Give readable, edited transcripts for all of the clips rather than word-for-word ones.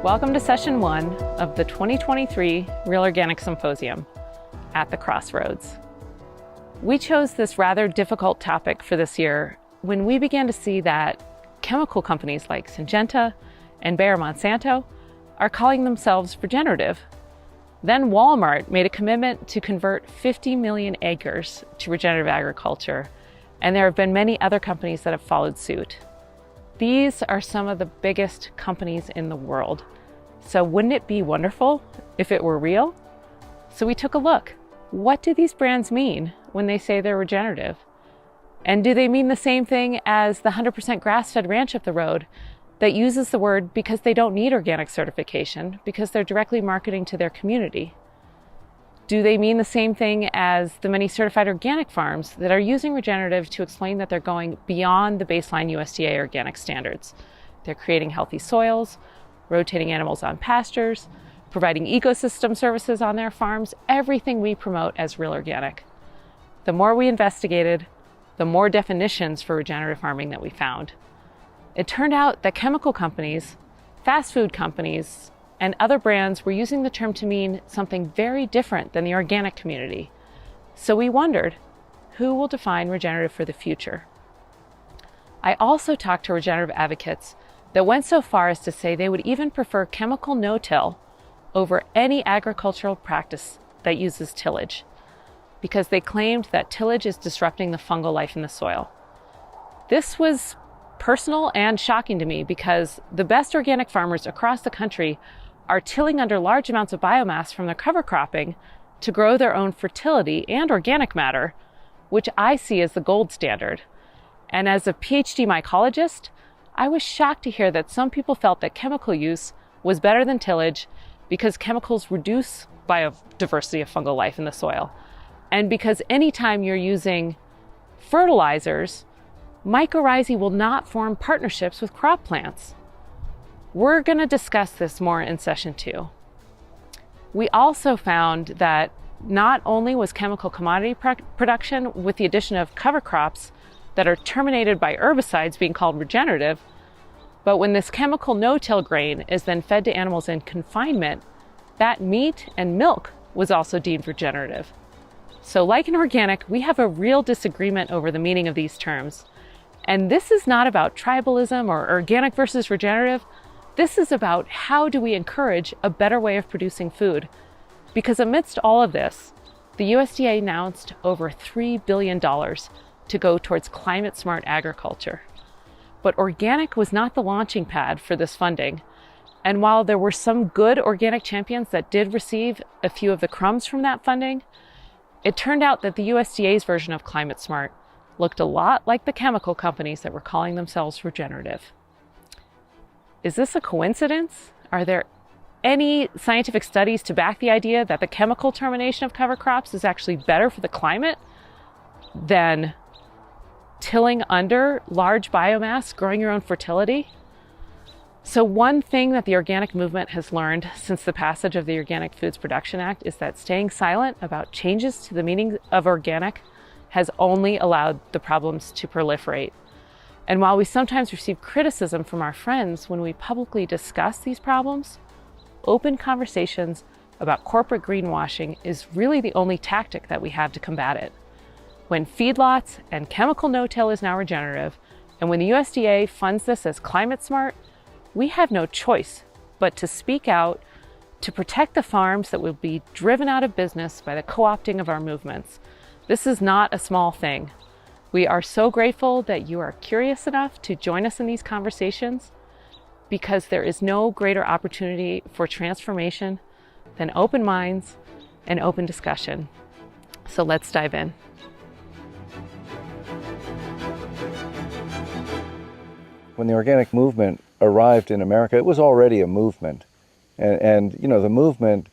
Welcome to session 1 of the 2023 Real Organic Symposium at the Crossroads. We chose this rather difficult topic for this year when we began to see that chemical companies like Syngenta and Bayer Monsanto are calling themselves regenerative. Then Walmart made a commitment to convert 50 million acres to regenerative agriculture, and there have been many other companies that have followed suit. These are some of the biggest companies in the world. So wouldn't it be wonderful if it were real? So we took a look. What do these brands mean when they say they're regenerative? And do they mean the same thing as the 100% grass-fed ranch up the road that uses the word because they don't need organic certification because they're directly marketing to their community? Do they mean the same thing as the many certified organic farms that are using regenerative to explain that they're going beyond the baseline USDA organic standards? They're creating healthy soils, rotating animals on pastures, providing ecosystem services on their farms, everything we promote as real organic. The more we investigated, the more definitions for regenerative farming that we found. It turned out that chemical companies, fast food companies, and other brands were using the term to mean something very different than the organic community. So we wondered, who will define regenerative for the future? I also talked to regenerative advocates that went so far as to say they would even prefer chemical no-till over any agricultural practice that uses tillage, because they claimed that tillage is disrupting the fungal life in the soil. This was personal and shocking to me because the best organic farmers across the country are tilling under large amounts of biomass from their cover cropping to grow their own fertility and organic matter, which I see as the gold standard. And as a PhD mycologist, I was shocked to hear that some people felt that chemical use was better than tillage because chemicals reduce biodiversity of fungal life in the soil. And because anytime you're using fertilizers, mycorrhizae will not form partnerships with crop plants. We're going to discuss this more in session 2. We also found that not only was chemical commodity production with the addition of cover crops that are terminated by herbicides being called regenerative, but when this chemical no-till grain is then fed to animals in confinement, that meat and milk was also deemed regenerative. So like in organic, we have a real disagreement over the meaning of these terms. And this is not about tribalism or organic versus regenerative. This is about how do we encourage a better way of producing food? Because amidst all of this, the USDA announced over $3 billion to go towards climate-smart agriculture. But organic was not the launching pad for this funding. And while there were some good organic champions that did receive a few of the crumbs from that funding, it turned out that the USDA's version of climate smart looked a lot like the chemical companies that were calling themselves regenerative. Is this a coincidence? Are there any scientific studies to back the idea that the chemical termination of cover crops is actually better for the climate than tilling under large biomass, growing your own fertility? So one thing that the organic movement has learned since the passage of the Organic Foods Production Act is that staying silent about changes to the meaning of organic has only allowed the problems to proliferate. And while we sometimes receive criticism from our friends when we publicly discuss these problems, open conversations about corporate greenwashing is really the only tactic that we have to combat it. When feedlots and chemical no-till is now regenerative, and when the USDA funds this as climate smart, we have no choice but to speak out to protect the farms that will be driven out of business by the co-opting of our movements. This is not a small thing. We are so grateful that you are curious enough to join us in these conversations, because there is no greater opportunity for transformation than open minds and open discussion. So let's dive in. When the organic movement arrived in America, it was already a movement. And you know, the movement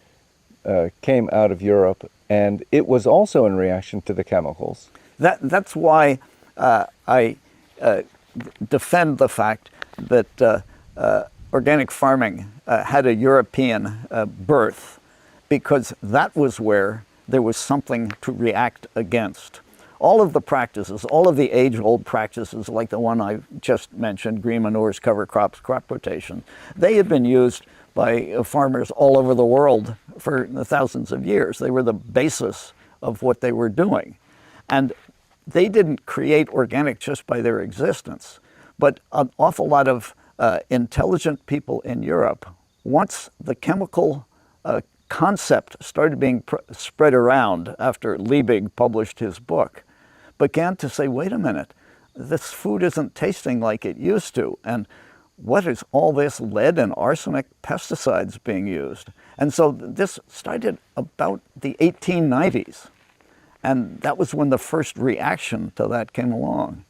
came out of Europe, and it was also in reaction to the chemicals. That's why I defend the fact that organic farming had a European birth, because that was where there was something to react against. All of the practices, all of the age-old practices, like the one I just mentioned, green manures, cover crops, crop rotation, they had been used by farmers all over the world for thousands of years. They were the basis of what they were doing. And they didn't create organic just by their existence, but an awful lot of intelligent people in Europe, once the chemical concept started being spread around after Liebig published his book, began to say, wait a minute, this food isn't tasting like it used to. And what is all this lead and arsenic pesticides being used? And so this started about the 1890s. And that was when the first reaction to that came along.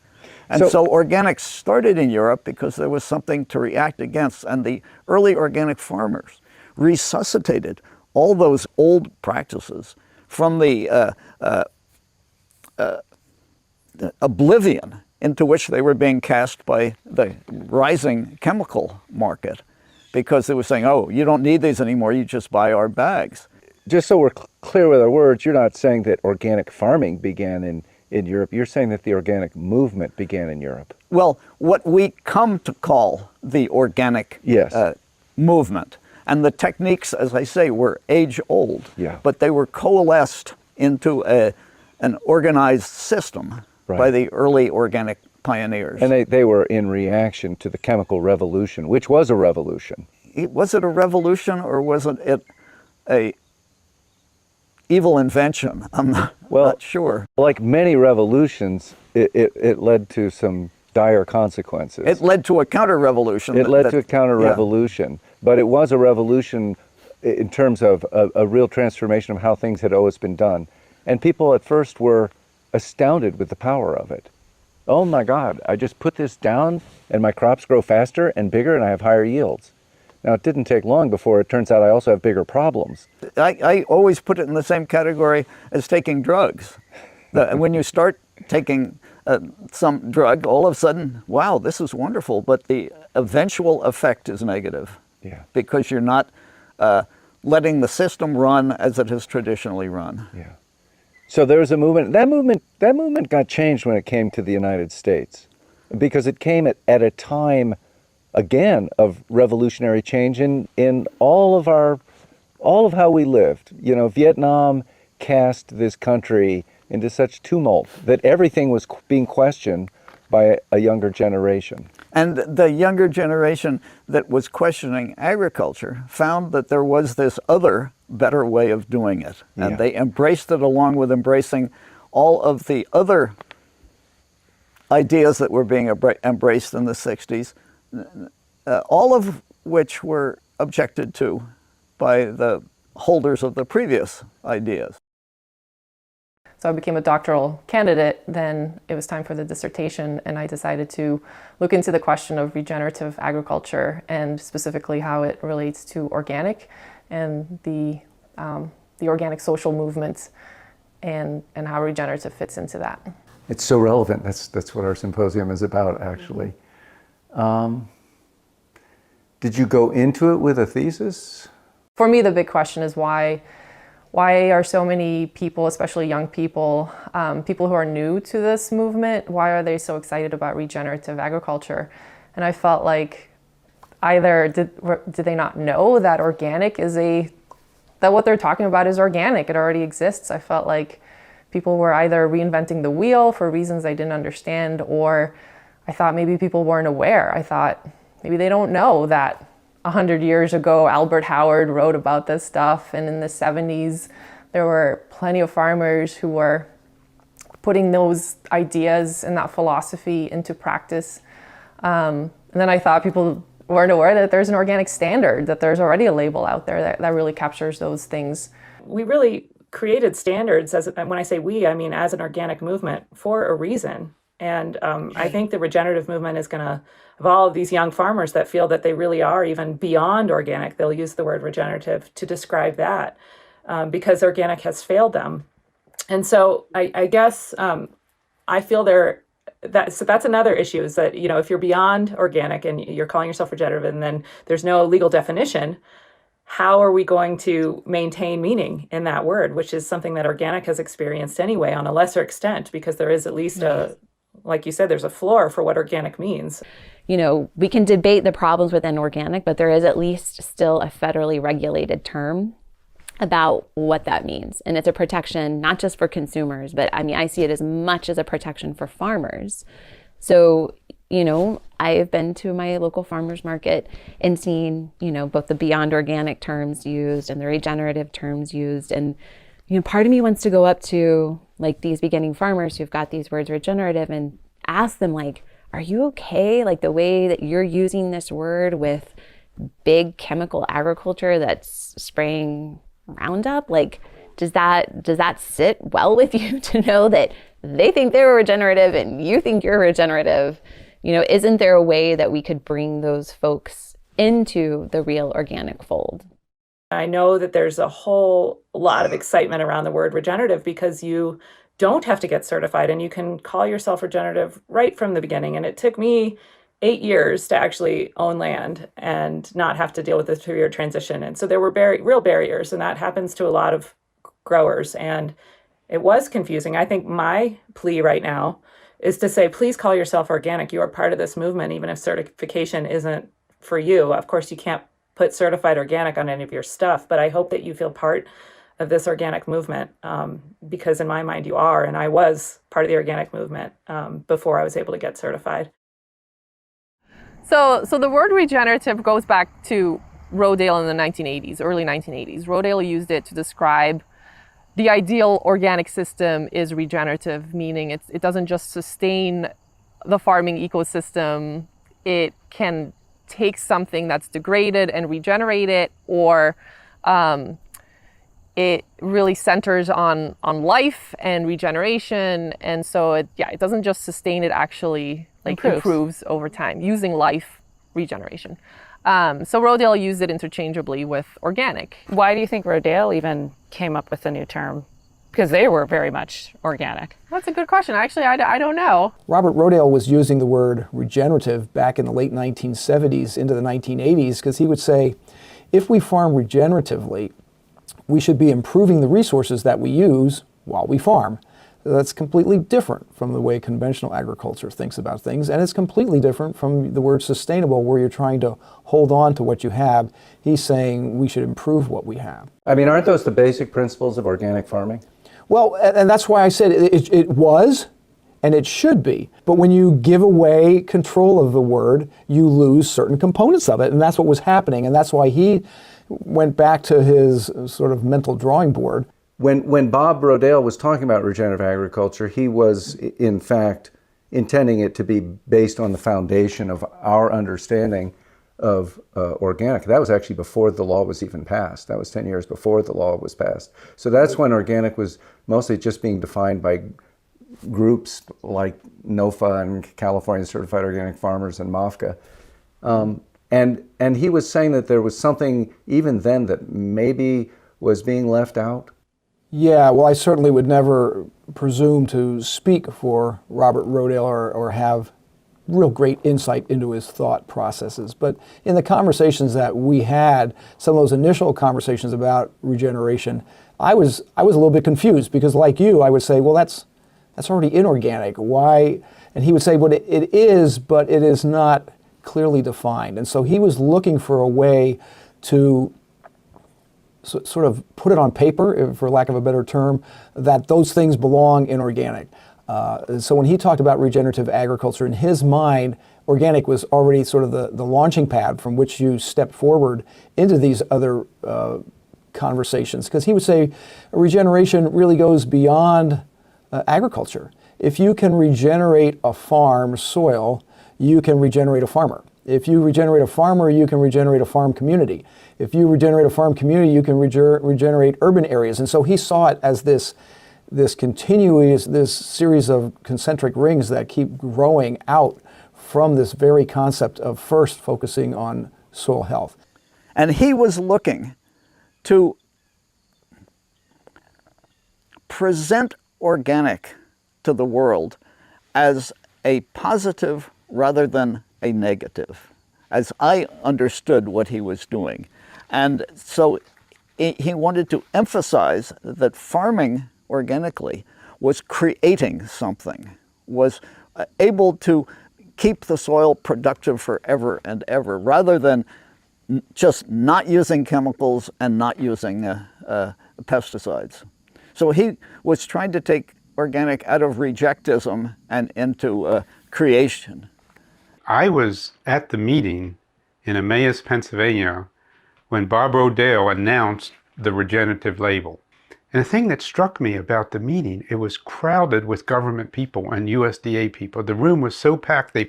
And so organics started in Europe because there was something to react against. And the early organic farmers resuscitated all those old practices from the oblivion into which they were being cast by the rising chemical market, because they were saying, oh, you don't need these anymore, you just buy our bags. Just so we're clear with our words, you're not saying that organic farming began in Europe. You're saying that the organic movement began in Europe. Well, what we come to call the organic movement. And the techniques, as I say, were age-old, but they were coalesced into an organized system by the early organic pioneers. And they were in reaction to the chemical revolution, which was a revolution. Was it a revolution, or was it a evil invention? I'm not sure. Like many revolutions, it led to some dire consequences. It led to a counter-revolution. It led to a counter-revolution, but it was a revolution in terms of a real transformation of how things had always been done. And people at first were astounded with the power of it. Oh my God, I just put this down and my crops grow faster and bigger and I have higher yields. Now, it didn't take long before it turns out I also have bigger problems. I always put it in the same category as taking drugs. When you start taking some drug, all of a sudden, wow, this is wonderful, but the eventual effect is negative. Because you're not letting the system run as it has traditionally run. So there was a movement. That movement got changed when it came to the United States, because it came at a time, again, of revolutionary change in all of how we lived. You know, Vietnam cast this country into such tumult that everything was being questioned by a younger generation. And the younger generation that was questioning agriculture found that there was this other better way of doing it. And they embraced it, along with embracing all of the other ideas that were being embraced in the 60s, all of which were objected to by the holders of the previous ideas. So I became a doctoral candidate, then it was time for the dissertation, and I decided to look into the question of regenerative agriculture and specifically how it relates to organic and the organic social movement and how regenerative fits into that. It's so relevant. That's what our symposium is about, actually. Did you go into it with a thesis? For me, the big question is why are so many people, especially young people, people who are new to this movement, why are they so excited about regenerative agriculture? And I felt like either did they not know that organic is that what they're talking about is organic, it already exists. I felt like people were either reinventing the wheel for reasons I didn't understand, or I thought maybe people weren't aware. I thought maybe they don't know that 100 years ago, Albert Howard wrote about this stuff, and in the 70s, there were plenty of farmers who were putting those ideas and that philosophy into practice. And then I thought people weren't aware that there's an organic standard, that there's already a label out there that really captures those things. We really created standards, when I say we, I mean as an organic movement, for a reason. And I think the regenerative movement is going to evolve these young farmers that feel that they really are even beyond organic. They'll use the word regenerative to describe that because organic has failed them. And so I guess I feel so that's another issue, is that, you know, if you're beyond organic and you're calling yourself regenerative and then there's no legal definition, how are we going to maintain meaning in that word, which is something that organic has experienced anyway on a lesser extent, because there is at least a like you said, there's a floor for what organic means. You know, we can debate the problems within organic, but there is at least still a federally regulated term about what that means. And it's a protection, not just for consumers, but I mean, I see it as much as a protection for farmers. So, you know, I've been to my local farmers market and seen, you know, both the beyond organic terms used and the regenerative terms used. And, you know, part of me wants to go up to like these beginning farmers who've got these words regenerative and ask them like, are you okay? Like the way that you're using this word with big chemical agriculture that's spraying Roundup, like does that sit well with you to know that they think they're regenerative and you think you're regenerative? You know, isn't there a way that we could bring those folks into the real organic fold? I know that there's a whole lot of excitement around the word regenerative because you don't have to get certified and you can call yourself regenerative right from the beginning. And it took me 8 years to actually own land and not have to deal with the 3-year transition. And so there were real barriers, and that happens to a lot of growers. And it was confusing. I think my plea right now is to say, please call yourself organic. You are part of this movement, even if certification isn't for you. Of course, you can't put certified organic on any of your stuff, but I hope that you feel part of this organic movement because in my mind you are, and I was part of the organic movement before I was able to get certified. So the word regenerative goes back to Rodale in the 1980s, early 1980s. Rodale used it to describe the ideal organic system is regenerative, meaning it doesn't just sustain the farming ecosystem, it can take something that's degraded and regenerate it, or it really centers on life and regeneration. And so it doesn't just sustain, it actually improves over time using life regeneration. So Rodale used it interchangeably with organic. Why do you think Rodale even came up with the new term? Because they were very much organic. That's a good question. Actually, I don't know. Robert Rodale was using the word regenerative back in the late 1970s into the 1980s because he would say, if we farm regeneratively, we should be improving the resources that we use while we farm. That's completely different from the way conventional agriculture thinks about things, and it's completely different from the word sustainable, where you're trying to hold on to what you have. He's saying we should improve what we have. I mean, aren't those the basic principles of organic farming? Well, and that's why I said it was, and it should be. But when you give away control of the word, you lose certain components of it, and that's what was happening, and that's why he went back to his sort of mental drawing board. When Bob Rodale was talking about regenerative agriculture, he was, in fact, intending it to be based on the foundation of our understanding of organic. That was actually before the law was even passed. That was 10 years before the law was passed. So that's when organic was mostly just being defined by groups like NOFA and California Certified Organic Farmers and MAFCA. And he was saying that there was something even then that maybe was being left out. Yeah, well, I certainly would never presume to speak for Robert Rodale or have real great insight into his thought processes. But in the conversations that we had, some of those initial conversations about regeneration, I was a little bit confused because, like you, I would say, well, that's already inorganic. Why? And he would say, well, it is, but it is not clearly defined. And so he was looking for a way to sort of put it on paper, for lack of a better term, that those things belong in organic. So when he talked about regenerative agriculture, in his mind, organic was already sort of the launching pad from which you step forward into these other conversations. Because he would say regeneration really goes beyond agriculture. If you can regenerate a farm soil, you can regenerate a farmer. If you regenerate a farmer, you can regenerate a farm community. If you regenerate a farm community, you can regenerate urban areas. And so he saw it as this series of concentric rings that keep growing out from this very concept of first focusing on soil health. And he was looking to present organic to the world as a positive rather than a negative, as I understood what he was doing. And so he wanted to emphasize that farming organically was creating something, was able to keep the soil productive forever and ever, rather than just not using chemicals and not using pesticides. So he was trying to take organic out of rejectism and into creation. I was at the meeting in Emmaus, Pennsylvania, when Bob Rodale announced the regenerative label. And the thing that struck me about the meeting, it was crowded with government people and USDA people. The room was so packed, I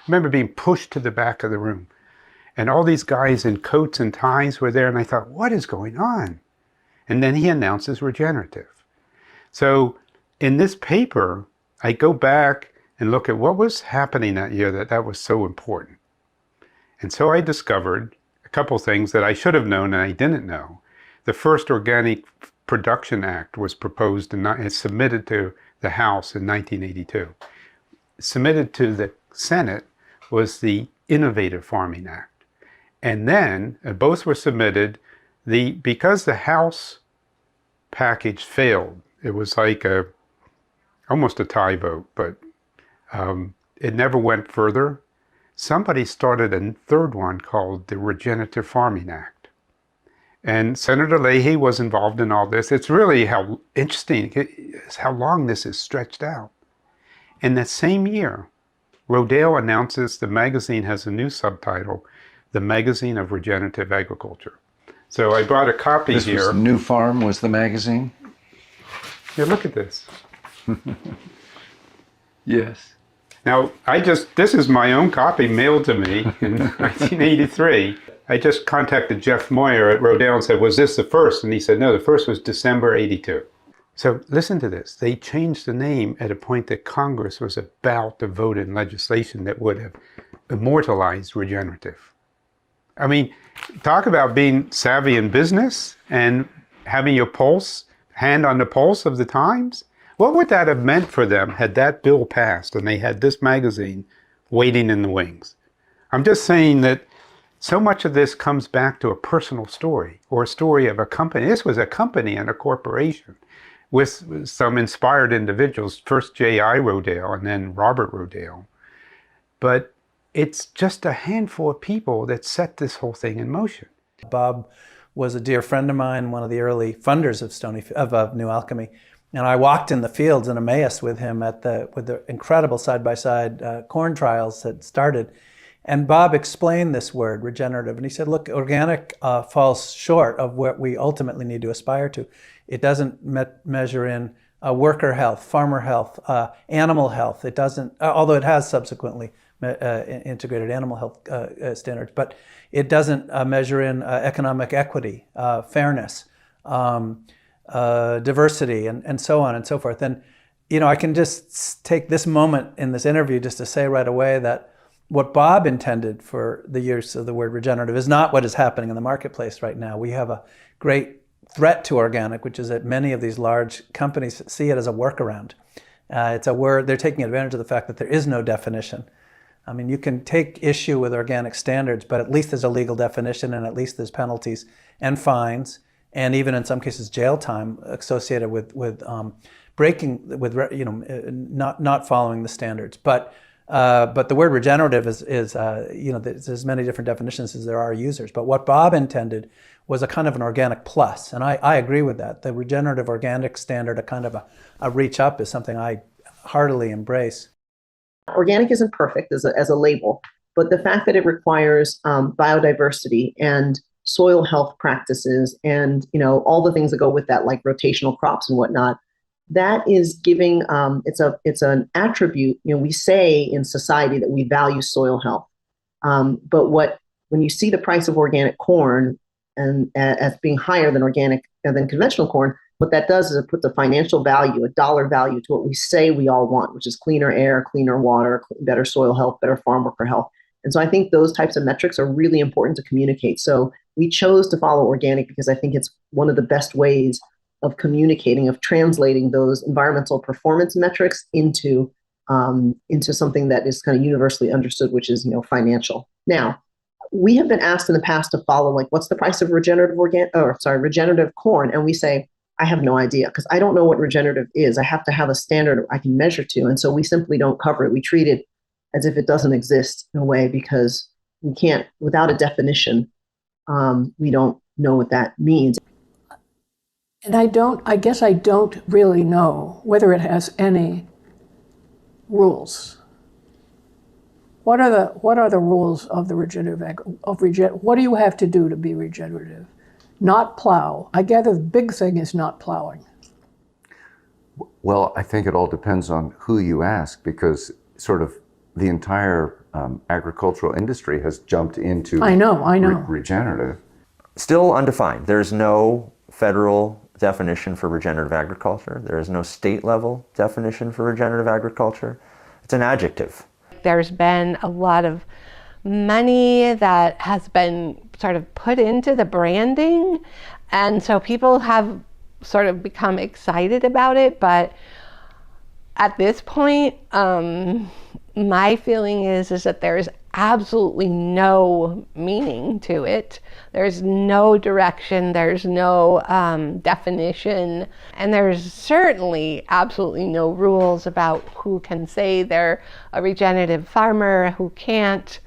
remember being pushed to the back of the room. And all these guys in coats and ties were there, and I thought, what is going on? And then he announces regenerative. So in this paper, I go back and look at what was happening that year that was so important. And so I discovered a couple things that I should have known and I didn't know. The first Organic Production Act was proposed and submitted to the House in 1982. Submitted to the Senate was the Innovative Farming Act. And then both were submitted. Because the House package failed, it was like almost a tie vote, but it never went further. Somebody started a third one called the Regenerative Farming Act. And Senator Leahy was involved in all this. It's really how interesting is how long this is stretched out. In that same year, Rodale announces the magazine has a new subtitle, The Magazine of Regenerative Agriculture. So I brought a copy This here. was New Farm was the magazine? Here, look at this. Yes. Now, this is my own copy mailed to me in 1983. I just contacted Jeff Moyer at Rodale and said, was this the first? And he said, no, the first was December 82. So listen to this. They changed the name at a point that Congress was about to vote in legislation that would have immortalized regenerative. I mean, talk about being savvy in business and having your hand on the pulse of the times. What would that have meant for them had that bill passed and they had this magazine waiting in the wings? I'm just saying that so much of this comes back to a personal story or a story of a company. This was a company and a corporation with some inspired individuals, first J.I. Rodale and then Robert Rodale. But it's just a handful of people that set this whole thing in motion. Bob was a dear friend of mine, one of the early funders of New Alchemy. And I walked in the fields in Emmaus with him with the incredible side-by-side corn trials that started. And Bob explained this word, regenerative. And he said, look, organic falls short of what we ultimately need to aspire to. It doesn't measure in worker health, farmer health, animal health. It doesn't, although it has subsequently integrated animal health standards, but it doesn't measure in economic equity, fairness, diversity, and so on and so forth. And, I can just take this moment in this interview just to say right away that what Bob intended for the use of the word regenerative is not what is happening in the marketplace right now. We have a great threat to organic, which is that many of these large companies see it as a workaround. It's a word, they're taking advantage of the fact that there is no definition. I mean, you can take issue with organic standards, but at least there's a legal definition and at least there's penalties and fines and even in some cases jail time associated with breaking, with not following the standards. But the word regenerative is there's as many different definitions as there are users. But what Bob intended was a kind of an organic plus, and I agree with that. The regenerative organic standard, a kind of a reach up, is something I heartily embrace. Organic isn't perfect as a label, but the fact that it requires biodiversity and soil health practices and all the things that go with that, like rotational crops and whatnot, that is giving it's an attribute. We say in society that we value soil health, but when you see the price of organic corn and as being higher than conventional corn, what that does is it puts a financial value, a dollar value to what we say we all want, which is cleaner air, cleaner water, better soil health, better farm worker health. And so I think those types of metrics are really important to communicate. So we chose to follow organic because I think it's one of the best ways of communicating, of translating those environmental performance metrics into something that is kind of universally understood, which is financial. Now, we have been asked in the past to follow, like, what's the price of regenerative corn? And we say, I have no idea because I don't know what regenerative is. I have to have a standard I can measure to. And so we simply don't cover it. We treat it as if it doesn't exist in a way because we can't, without a definition, we don't know what that means. And I guess I don't really know whether it has any rules. What are the rules of the regenerative, what do you have to do to be regenerative? Not plow. I gather the big thing is not plowing. Well, I think it all depends on who you ask, because sort of the entire agricultural industry has jumped into regenerative. Still undefined. There's no federal definition for regenerative agriculture. There is no state level definition for regenerative agriculture. It's an adjective. There's been a lot of money that has been sort of put into the branding, and so people have sort of become excited about it, but at this point, my feeling is that there's absolutely no meaning to it. There's no direction, there's no definition, and there's certainly absolutely no rules about who can say they're a regenerative farmer, who can't.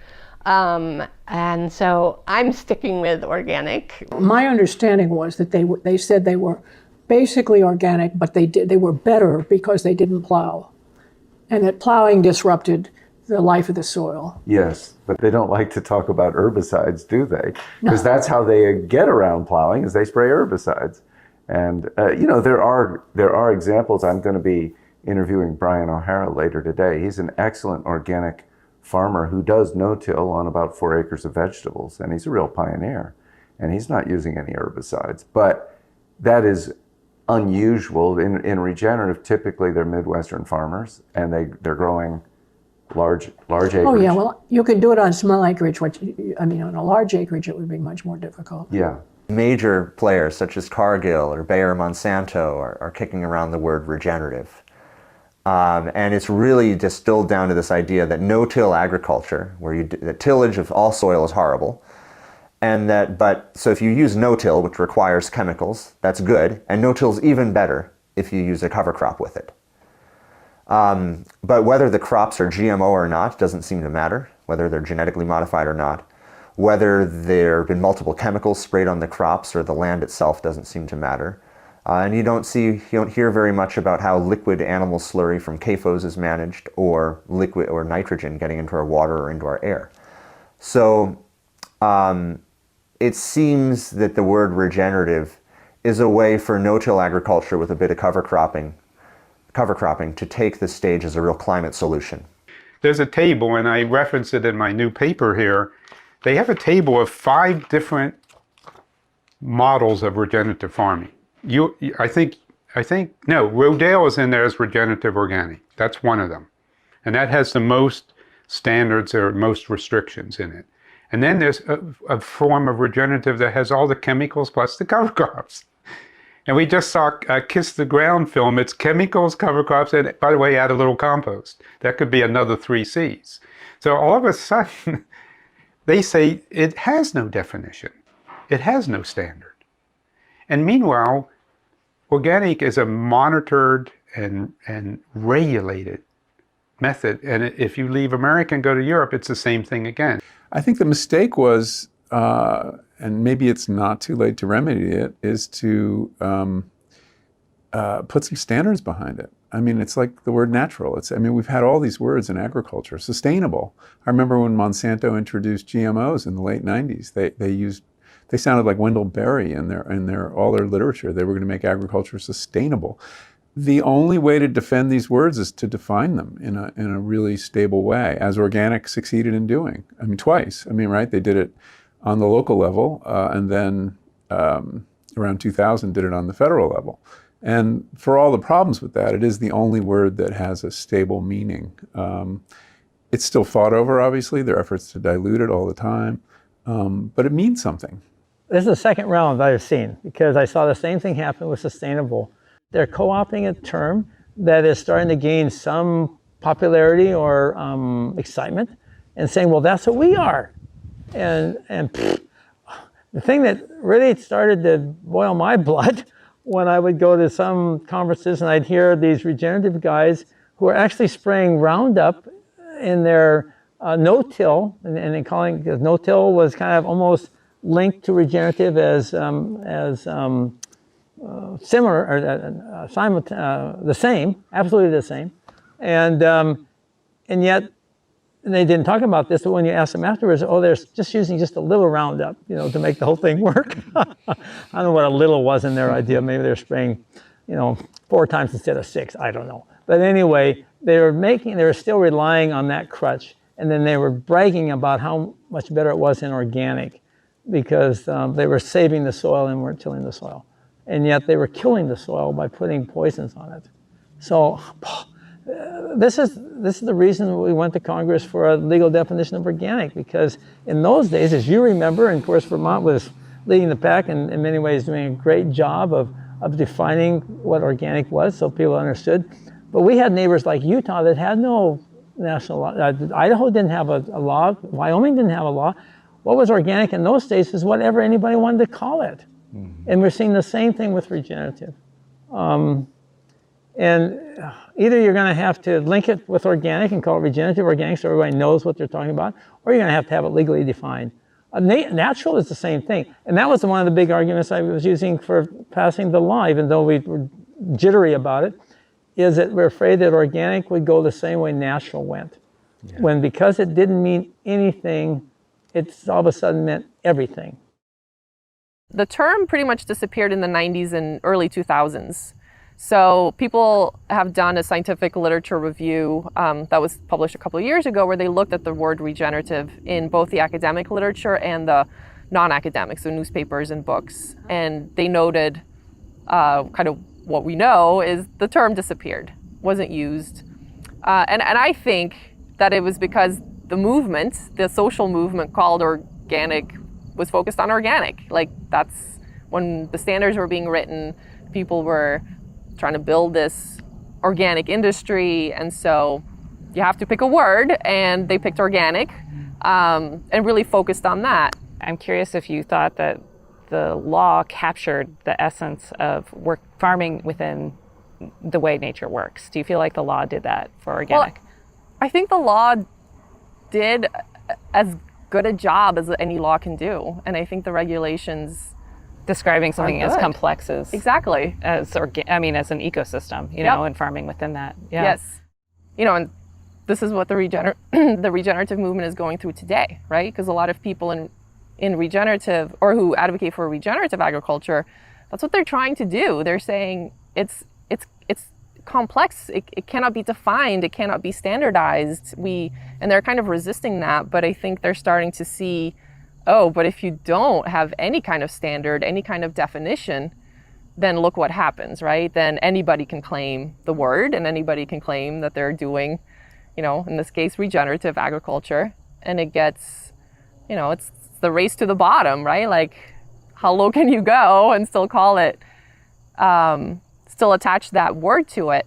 And so I'm sticking with organic. My understanding was that they said they were basically organic, but they were better because they didn't plow, and that plowing disrupted the life of the soil. Yes, but they don't like to talk about herbicides, do they? Because that's how they get around plowing, is they spray herbicides. And there are examples. I'm going to be interviewing Brian O'Hara later today. He's an excellent organic farmer who does no-till on about 4 acres of vegetables, and he's a real pioneer. And he's not using any herbicides, but that is unusual. In regenerative, typically they're Midwestern farmers, and they're growing large acreage. Oh yeah, well, you can do it on small acreage, on a large acreage it would be much more difficult. Yeah. Major players such as Cargill or Bayer Monsanto are kicking around the word regenerative. And it's really distilled down to this idea that no-till agriculture, where the tillage of all soil is horrible, so if you use no-till, which requires chemicals, that's good, and no-till is even better if you use a cover crop with it. But whether the crops are GMO or not doesn't seem to matter, whether they're genetically modified or not. Whether there have been multiple chemicals sprayed on the crops or the land itself doesn't seem to matter. And you don't hear very much about how liquid animal slurry from CAFOs is managed, or liquid or nitrogen getting into our water or into our air. So it seems that the word regenerative is a way for no-till agriculture with a bit of cover cropping to take the stage as a real climate solution. There's a table, and I reference it in my new paper here. They have a table of 5 different models of regenerative farming. I think Rodale is in there as regenerative organic. That's one of them. And that has the most standards or most restrictions in it. And then there's a form of regenerative that has all the chemicals plus the cover crops. And we just saw Kiss the Ground film. It's chemicals, cover crops, and by the way, add a little compost. That could be another 3 C's. So all of a sudden, they say it has no definition. It has no standard. And meanwhile, organic is a monitored and regulated method. And if you leave America and go to Europe, it's the same thing again. I think the mistake was, and maybe it's not too late to remedy it, is to put some standards behind it. I mean, it's like the word natural. We've had all these words in agriculture. Sustainable. I remember when Monsanto introduced GMOs in the late 90s. They sounded like Wendell Berry in all their literature. They were going to make agriculture sustainable. The only way to defend these words is to define them in a really stable way, as organic succeeded in doing. Twice. Right? They did it on the local level, and then around 2000 did it on the federal level. And for all the problems with that, it is the only word that has a stable meaning. It's still fought over, obviously. There are efforts to dilute it all the time, but it means something. This is the second round I've seen, because I saw the same thing happen with sustainable. They're co-opting a term that is starting to gain some popularity or excitement and saying, well, that's what we are. And the thing that really started to boil my blood when I would go to some conferences and I'd hear these regenerative guys who are actually spraying Roundup in their no-till, and they calling, because no-till was kind of almost linked to regenerative as similar, or the same, absolutely the same. And yet, and they didn't talk about this, but when you ask them afterwards, oh, they're just using just a little Roundup, to make the whole thing work. I don't know what a little was in their idea. Maybe they're spraying, 4 times instead of 6. I don't know. But anyway, they were still relying on that crutch. And then they were bragging about how much better it was in organic because they were saving the soil and weren't tilling the soil. And yet they were killing the soil by putting poisons on it. So this is the reason we went to Congress for a legal definition of organic, because in those days, as you remember, and of course Vermont was leading the pack and in many ways doing a great job of defining what organic was so people understood. But we had neighbors like Utah that had no national law. Idaho didn't have a law. Wyoming didn't have a law. What was organic in those states is whatever anybody wanted to call it. Mm-hmm. And we're seeing the same thing with regenerative. And either you're going to have to link it with organic and call it regenerative organic so everybody knows what they're talking about, or you're going to have it legally defined. Natural is the same thing. And that was one of the big arguments I was using for passing the law, even though we were jittery about it, is that we're afraid that organic would go the same way natural went. Yeah. When because it didn't mean anything, it's all of a sudden meant everything. The term pretty much disappeared in the 90s and early 2000s. So people have done a scientific literature review that was published a couple of years ago where they looked at the word regenerative in both the academic literature and the non-academic, so newspapers and books. And they noted kind of what we know is the term disappeared, wasn't used. And I think that it was because the movement, the social movement called organic, was focused on organic. Like that's when the standards were being written, people were trying to build this organic industry. And so you have to pick a word, and they picked organic and really focused on that. I'm curious if you thought that the law captured the essence of farming within the way nature works. Do you feel like the law did that for organic? Well, I think the law did as good a job as any law can do. And I think the regulations describing something as complex as exactly as an ecosystem, know, and farming within that. Yeah. Yes. And this is what the regenerative movement is going through today, right? Because a lot of people in regenerative, or who advocate for regenerative agriculture, that's what they're trying to do. They're saying it's complex. It cannot be defined. It cannot be standardized. And they're kind of resisting that. But I think they're starting to see, but if you don't have any kind of standard, any kind of definition, then look what happens, right? Then anybody can claim the word, and anybody can claim that they're doing, in this case, regenerative agriculture. And it gets, it's the race to the bottom, right? Like, how low can you go and still call it, still attach that word to it?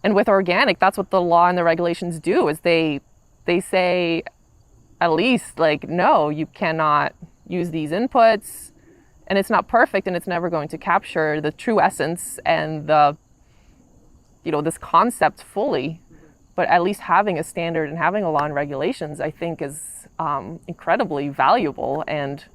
And with organic, that's what the law and the regulations do, is they say, at least, like, no, you cannot use these inputs, and it's not perfect, and it's never going to capture the true essence and the, this concept fully. But at least having a standard and having a law and regulations, I think, is incredibly valuable. And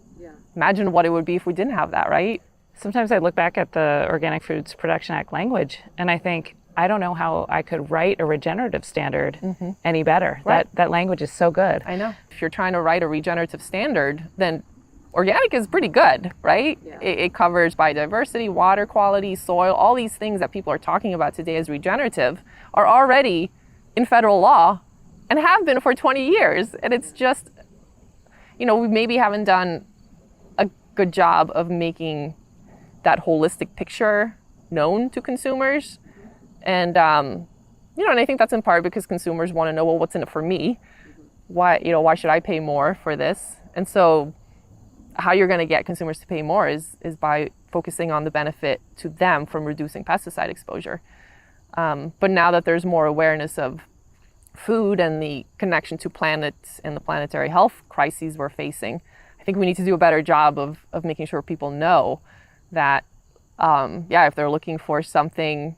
imagine what it would be if we didn't have that, right? Sometimes I look back at the Organic Foods Production Act language, and I think, I don't know how I could write a regenerative standard any better. Right. That language is so good. I know. If you're trying to write a regenerative standard, then organic is pretty good, right? Yeah. It covers biodiversity, water quality, soil, all these things that people are talking about today as regenerative are already in federal law and have been for 20 years. And it's just, we maybe haven't done a good job of making that holistic picture known to consumers. And, and I think that's in part because consumers want to know, well, what's in it for me? Why should I pay more for this? And so how you're going to get consumers to pay more is by focusing on the benefit to them from reducing pesticide exposure. But now that there's more awareness of food and the connection to planets and the planetary health crises we're facing, I think we need to do a better job of making sure people know that if they're looking for something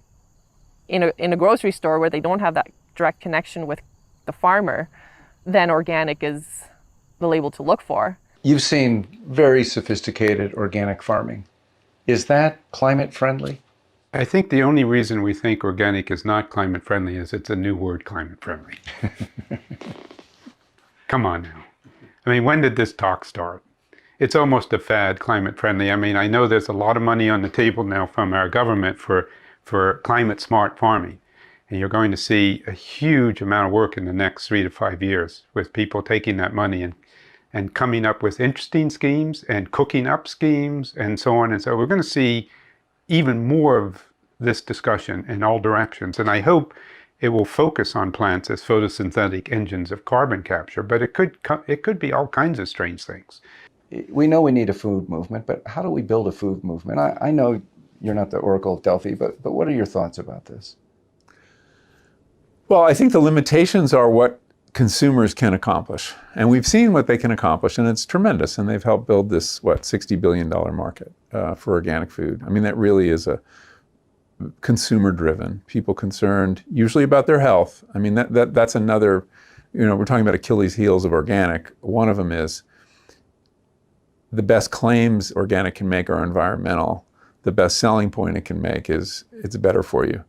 in a grocery store where they don't have that direct connection with the farmer, then organic is the label to look for. You've seen very sophisticated organic farming. Is that climate friendly? I think the only reason we think organic is not climate friendly is it's a new word, climate friendly. Come on now. I mean, when did this talk start? It's almost a fad, climate friendly. I mean, I know there's a lot of money on the table now from our government for climate smart farming. And you're going to see a huge amount of work in the next 3 to 5 years with people taking that money and coming up with interesting schemes and cooking up schemes and so on. And so we're going to see even more of this discussion in all directions. And I hope it will focus on plants as photosynthetic engines of carbon capture, but it could be all kinds of strange things. We know we need a food movement, but how do we build a food movement? I know you're not the Oracle of Delphi, but what are your thoughts about this? Well, I think the limitations are what consumers can accomplish. And we've seen what they can accomplish, and it's tremendous. And they've helped build this, $60 billion market for organic food. I mean, that really is a consumer-driven, people concerned usually about their health. I mean, that's another, we're talking about Achilles' heels of organic. One of them is the best claims organic can make are environmental. The best selling point it can make is it's better for you.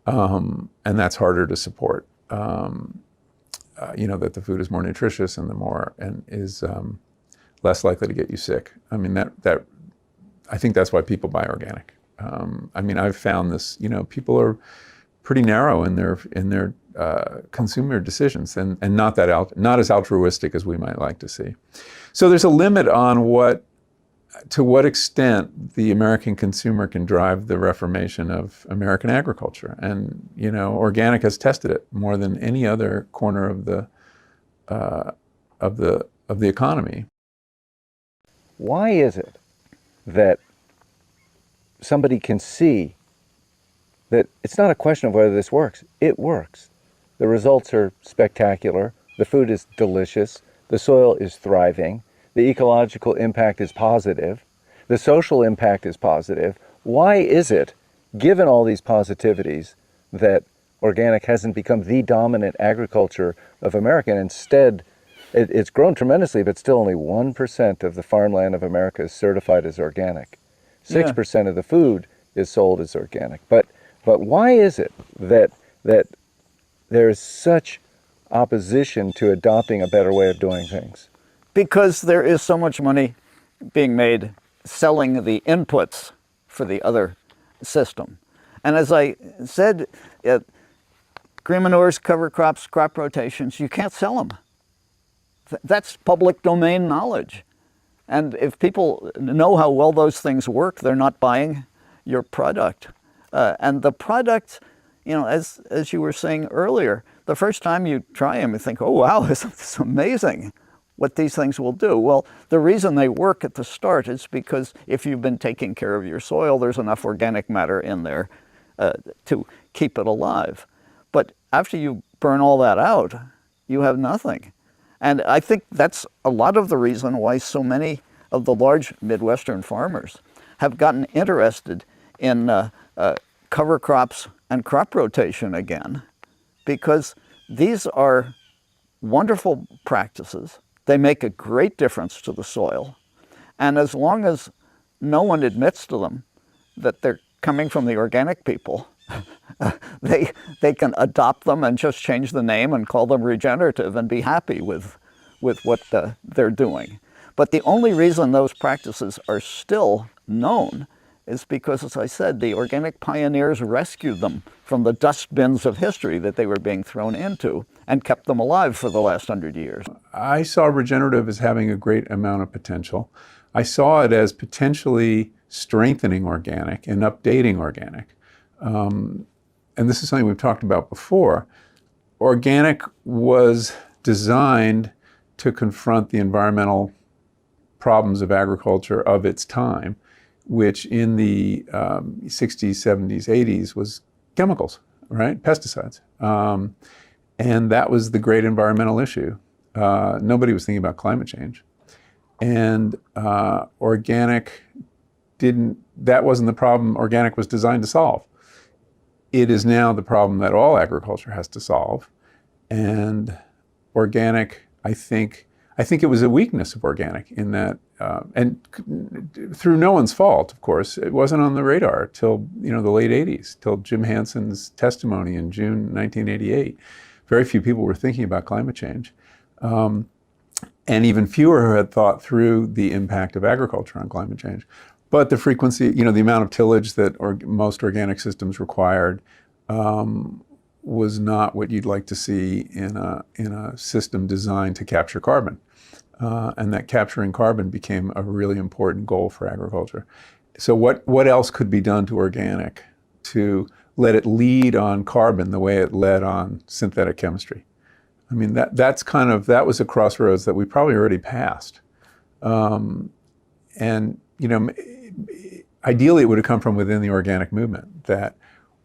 And that's harder to support. That the food is more nutritious and is less likely to get you sick. I mean, I think that's why people buy organic. I mean, I've found this, people are pretty narrow in their consumer decisions and not as altruistic as we might like to see. So there's a limit on to what extent the American consumer can drive the reformation of American agriculture. And, organic has tested it more than any other corner of the economy. Why is it that somebody can see that it's not a question of whether this works? It works. The results are spectacular. The food is delicious. The soil is thriving. The ecological impact is positive. The social impact is positive. Why is it, given all these positivities, that organic hasn't become the dominant agriculture of America? And instead, it's grown tremendously, but still only 1% of the farmland of America is certified as organic. 6% of the food is sold as organic. But why is it that there's such opposition to adopting a better way of doing things? Because there is so much money being made selling the inputs for the other system. And as I said, green manures, cover crops, crop rotations, you can't sell them. That's public domain knowledge. And if people know how well those things work, they're not buying your product. And the product, as you were saying earlier, the first time you try them, you think, oh, wow, it's amazing what these things will do. Well, the reason they work at the start is because if you've been taking care of your soil, there's enough organic matter in there to keep it alive. But after you burn all that out, you have nothing. And I think that's a lot of the reason why so many of the large Midwestern farmers have gotten interested in cover crops and crop rotation again, because these are wonderful practices. They make a great difference to the soil. And as long as no one admits to them that they're coming from the organic people, they can adopt them and just change the name and call them regenerative and be happy with what they're doing. But the only reason those practices are still known is because, as I said, the organic pioneers rescued them from the dustbins of history that they were being thrown into and kept them alive for the last 100 years. I saw regenerative as having a great amount of potential. I saw it as potentially strengthening organic and updating organic. And this is something we've talked about before. Organic was designed to confront the environmental problems of agriculture of its time, which in the 60s, 70s, 80s was chemicals, right? Pesticides. And that was the great environmental issue. Nobody was thinking about climate change. And organic didn't that wasn't the problem organic was designed to solve. It is now the problem that all agriculture has to solve. And organic, I think it was a weakness of organic in that, and through no one's fault, of course, it wasn't on the radar till the late 80s, till Jim Hansen's testimony in June 1988. Very few people were thinking about climate change. And even fewer had thought through the impact of agriculture on climate change. But the frequency, the amount of tillage that most organic systems required was not what you'd like to see in a system designed to capture carbon. And that capturing carbon became a really important goal for agriculture. So what else could be done to organic to let it lead on carbon the way it led on synthetic chemistry? I mean, that was a crossroads that we probably already passed. And, ideally it would have come from within the organic movement, that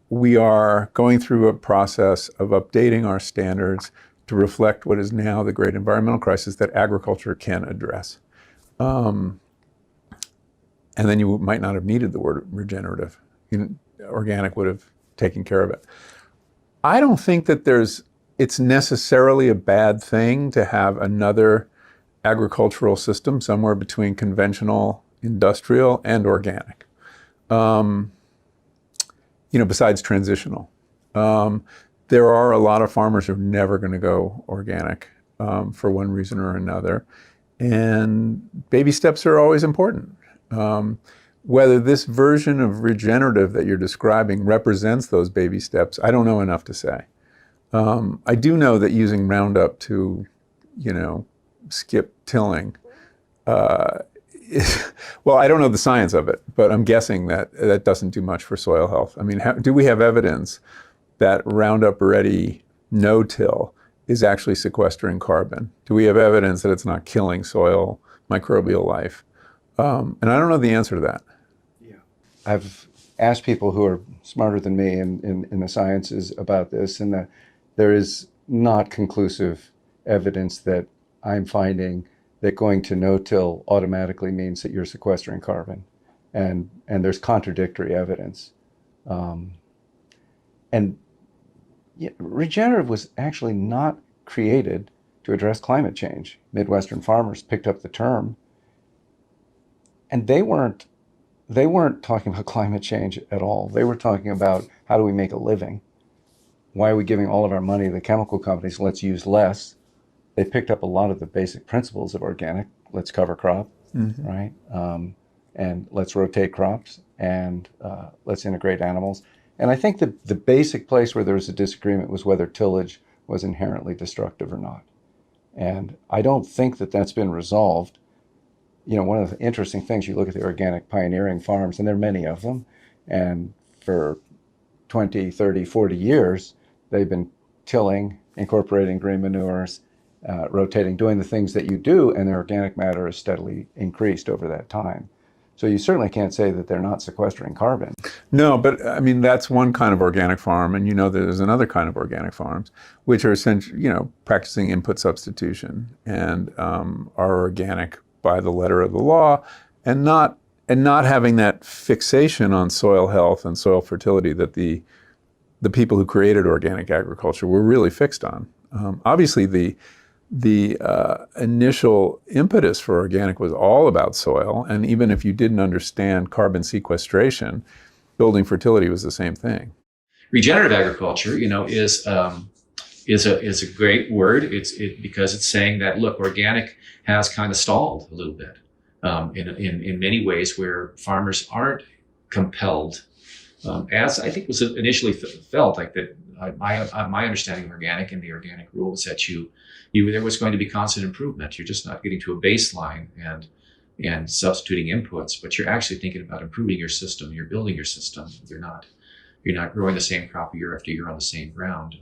we are going through a process of updating our standards to reflect what is now the great environmental crisis that agriculture can address. And then you might not have needed the word regenerative. Organic would have taken care of it. I don't think that it's necessarily a bad thing to have another agricultural system somewhere between conventional, industrial, and organic. Besides transitional. There are a lot of farmers who are never going to go organic for one reason or another. And baby steps are always important. Whether this version of regenerative that you're describing represents those baby steps, I don't know enough to say. I do know that using Roundup to, skip tilling, well, I don't know the science of it, but I'm guessing that doesn't do much for soil health. I mean, do we have evidence that Roundup-ready no-till is actually sequestering carbon? Do we have evidence that it's not killing soil microbial life? And I don't know the answer to that. Yeah. I've asked people who are smarter than me in the sciences about this, and that there is not conclusive evidence that I'm finding that going to no-till automatically means that you're sequestering carbon. And there's contradictory evidence. Regenerative was actually not created to address climate change. Midwestern farmers picked up the term, and they weren't talking about climate change at all. They were talking about, how do we make a living? Why are we giving all of our money to the chemical companies? Let's use less. They picked up a lot of the basic principles of organic. Let's cover crop, right? And let's rotate crops, and let's integrate animals. And I think the basic place where there was a disagreement was whether tillage was inherently destructive or not. And I don't think that that's been resolved. One of the interesting things, you look at the organic pioneering farms, and there are many of them, and for 20, 30, 40 years, they've been tilling, incorporating green manures, rotating, doing the things that you do, and their organic matter has steadily increased over that time. So you certainly can't say that they're not sequestering carbon. No, but I mean, that's one kind of organic farm, and there's another kind of organic farms, which are essentially, practicing input substitution and are organic by the letter of the law, and not having that fixation on soil health and soil fertility that the people who created organic agriculture were really fixed on. Obviously, the initial impetus for organic was all about soil, and even if you didn't understand carbon sequestration, building fertility was the same thing. Regenerative agriculture, is a great word. Because it's saying that, look, organic has kind of stalled a little bit in many ways, where farmers aren't compelled, as I think was initially felt, like that. My understanding of organic and the organic rule was that there was going to be constant improvement. You're just not getting to a baseline and substituting inputs, but you're actually thinking about improving your system. You're building your system. You're not growing the same crop year after year on the same ground.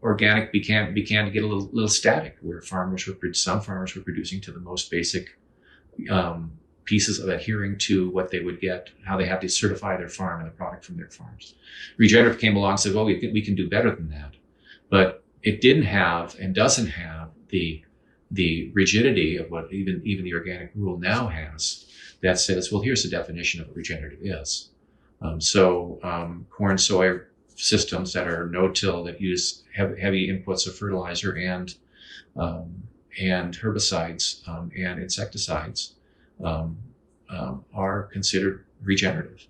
Organic began to get a little static, where some farmers were producing to the most basic pieces of adhering to what they would get, how they have to certify their farm and the product from their farms. Regenerative came along and said, well, we can do better than that. But it didn't have and doesn't have the rigidity of what even the organic rule now has, that says, well, here's the definition of what regenerative is. Corn, soy systems that are no-till, that use heavy inputs of fertilizer and herbicides and insecticides are considered regenerative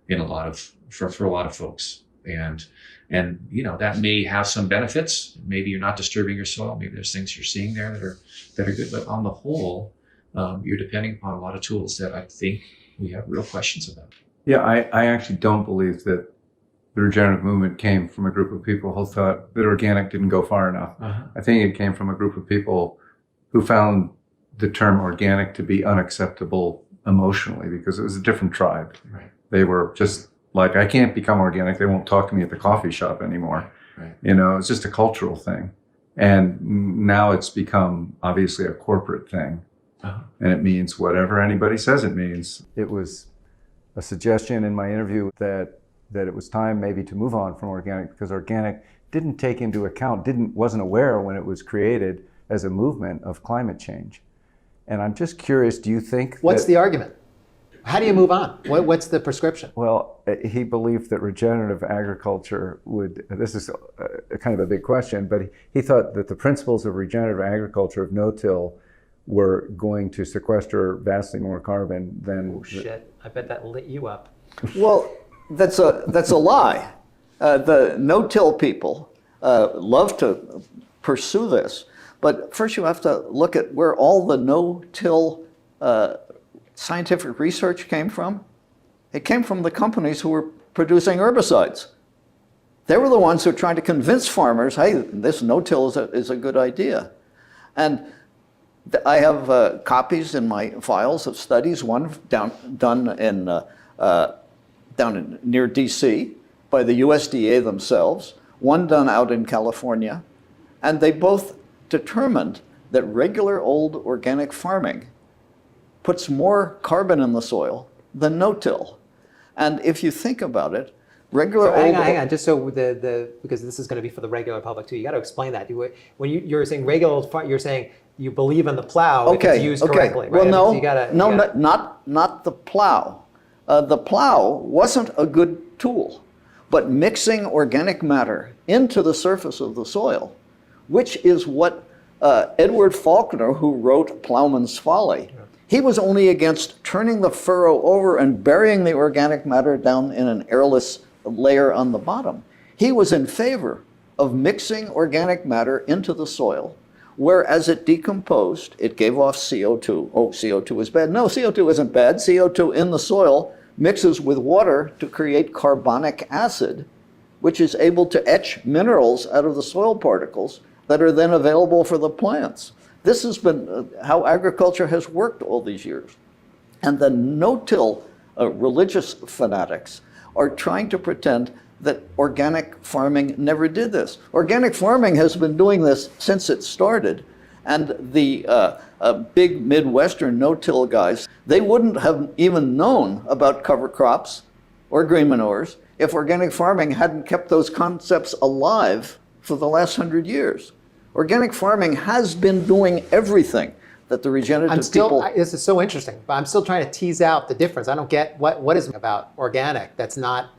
in for a lot of folks. And that may have some benefits. Maybe you're not disturbing your soil. Maybe there's things you're seeing there that are good. But on the whole, you're depending upon a lot of tools that I think we have real questions about. Yeah, I actually don't believe that the regenerative movement came from a group of people who thought that organic didn't go far enough. I think it came from a group of people who found the term organic to be unacceptable emotionally because it was a different tribe. Right. They were just like, I can't become organic. They won't talk to me at the coffee shop anymore. Right. It's just a cultural thing. And now it's become obviously a corporate thing. And it means whatever anybody says it means. It was a suggestion in my interview that it was time maybe to move on from organic because organic didn't take into account, wasn't aware when it was created as a movement of climate change. And I'm just curious, do you think What's the argument? How do you move on? What's the prescription? Well, he believed that regenerative agriculture this is kind of a big question, but he thought that the principles of regenerative agriculture, of no-till, were going to sequester vastly more carbon than... Oh, shit. I bet that lit you up. Well, that's a lie. The no-till people love to pursue this, but first you have to look at where all the no-till scientific research came from. It came from the companies who were producing herbicides. They were the ones who were trying to convince farmers, hey, this no-till is a good idea. And I have copies in my files of studies, one done near DC by the USDA themselves, one done out in California, and they both determined that regular old organic farming puts more carbon in the soil than no-till. And if you think about it, regular old... Hang on, just so because this is going to be for the regular public too, you got to explain that. When you're saying regular old farm, you're saying you believe in the plow if it's used correctly, right? Well, no, not the plow. The plow wasn't a good tool, but mixing organic matter into the surface of the soil, which is what Edward Faulkner, who wrote Plowman's Folly, he was only against turning the furrow over and burying the organic matter down in an airless layer on the bottom. He was in favor of mixing organic matter into the soil, where as it decomposed, it gave off CO2. Oh, CO2 is bad. No, CO2 isn't bad. CO2 in the soil mixes with water to create carbonic acid, which is able to etch minerals out of the soil particles that are then available for the plants. This has been how agriculture has worked all these years. And the no-till religious fanatics are trying to pretend that organic farming never did this. Organic farming has been doing this since it started. And the big Midwestern no-till guys, they wouldn't have even known about cover crops or green manures if organic farming hadn't kept those concepts alive for the last 100 years. Organic farming has been doing everything that the regenerative people... This is so interesting, but I'm still trying to tease out the difference. I don't get what is about organic that's not...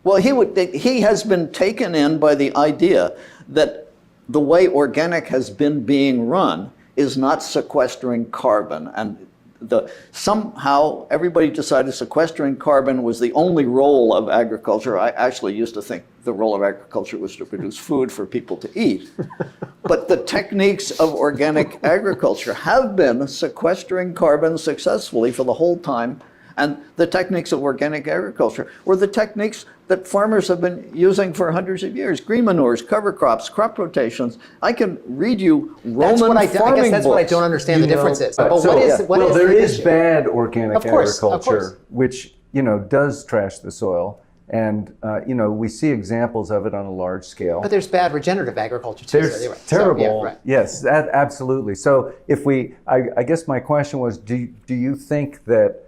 Well, he has been taken in by the idea that the way organic has been being run is not sequestering carbon. And somehow everybody decided sequestering carbon was the only role of agriculture. I actually used to think the role of agriculture was to produce food for people to eat. But the techniques of organic agriculture have been sequestering carbon successfully for the whole time. And the techniques of organic agriculture were the techniques that farmers have been using for hundreds of years. Green manures, cover crops, crop rotations. I can read you Roman farming books. I guess that's what I don't understand the difference is. But there is bad organic agriculture, which does trash the soil. And we see examples of it on a large scale. But there's bad regenerative agriculture too. There's terrible. Yes, absolutely. So I guess my question was, do you think that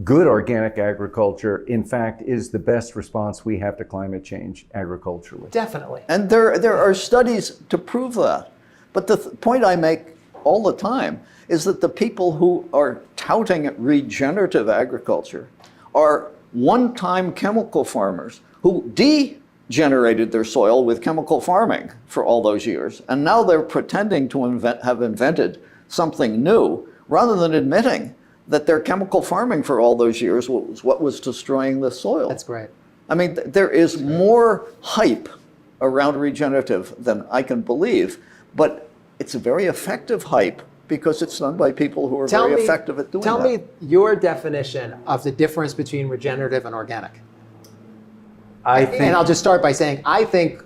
good organic agriculture, in fact, is the best response we have to climate change agriculturally? Definitely. And there are studies to prove that. But the point I make all the time is that the people who are touting regenerative agriculture are one-time chemical farmers who degenerated their soil with chemical farming for all those years. And now they're pretending to have invented something new rather than admitting that their chemical farming for all those years was what was destroying the soil. That's great. I mean, there is more hype around regenerative than I can believe, but it's a very effective hype because it's done by people who are very effective at doing that. Tell me your definition of the difference between regenerative and organic. And I'll just start by saying, I think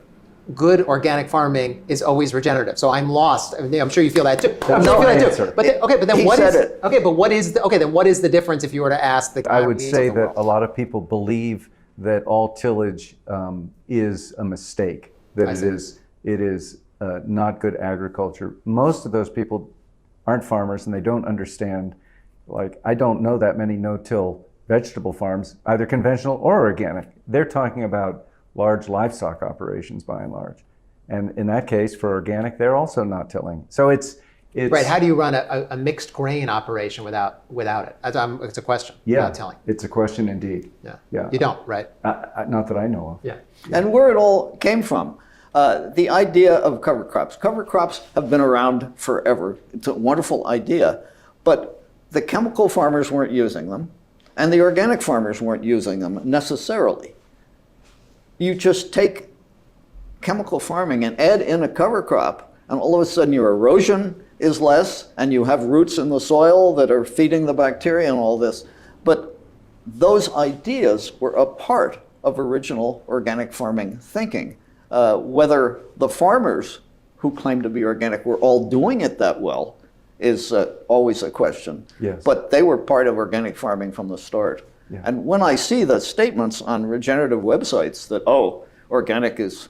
good organic farming is always regenerative. So I'm lost. I mean, I'm sure you feel that too. I'm sure you feel that too. But then what is the difference if you were to ask the I would say that a lot of people believe that all tillage is a mistake, that it is not good agriculture. Most of those people aren't farmers and they don't understand, like, I don't know that many no-till vegetable farms, either conventional or organic. They're talking about large livestock operations by and large. And in that case, for organic, they're also not tilling. So it's right. How do you run a mixed grain operation without it? It's a question. Yeah, without tilling. It's a question indeed. Yeah. You don't, right? Not that I know of. Yeah. And where it all came from. The idea of cover crops. Cover crops have been around forever. It's a wonderful idea, but the chemical farmers weren't using them, and the organic farmers weren't using them necessarily. You just take chemical farming and add in a cover crop, and all of a sudden your erosion is less, and you have roots in the soil that are feeding the bacteria and all this. But those ideas were a part of original organic farming thinking. Whether the farmers who claim to be organic were all doing it that well is always a question. Yes. But they were part of organic farming from the start. Yeah. And when I see the statements on regenerative websites that, oh, organic is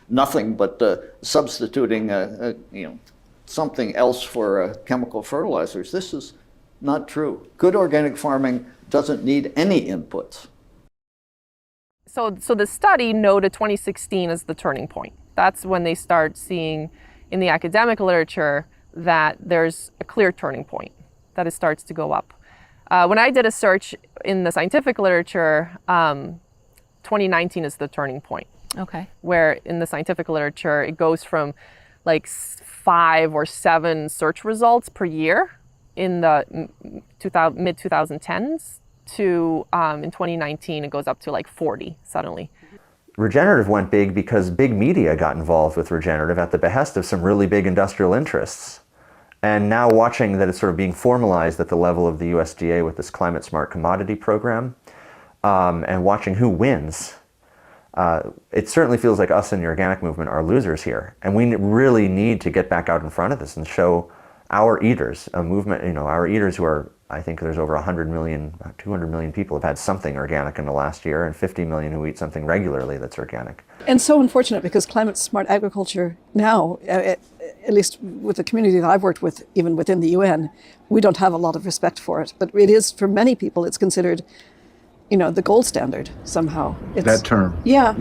nothing but substituting something else for chemical fertilizers, this is not true. Good organic farming doesn't need any inputs. So the study noted 2016 as the turning point. That's when they start seeing in the academic literature that there's a clear turning point, that it starts to go up. When I did a search in the scientific literature, 2019 is the turning point. Okay. Where in the scientific literature, it goes from like 5 or 7 search results per year in the mid-2010s to in 2019, it goes up to like 40 suddenly. Regenerative went big because big media got involved with regenerative at the behest of some really big industrial interests. And now watching that it's sort of being formalized at the level of the USDA with this climate smart commodity program, and watching who wins, it certainly feels like us in the organic movement are losers here. And we really need to get back out in front of this and show our eaters, a movement, our eaters who are, I think there's over 100 million, about 200 million people have had something organic in the last year, and 50 million who eat something regularly that's organic. And so unfortunate because climate smart agriculture now, at least with the community that I've worked with, even within the UN, we don't have a lot of respect for it. But it is, for many people, it's considered, the gold standard somehow. It's, that term. Yeah,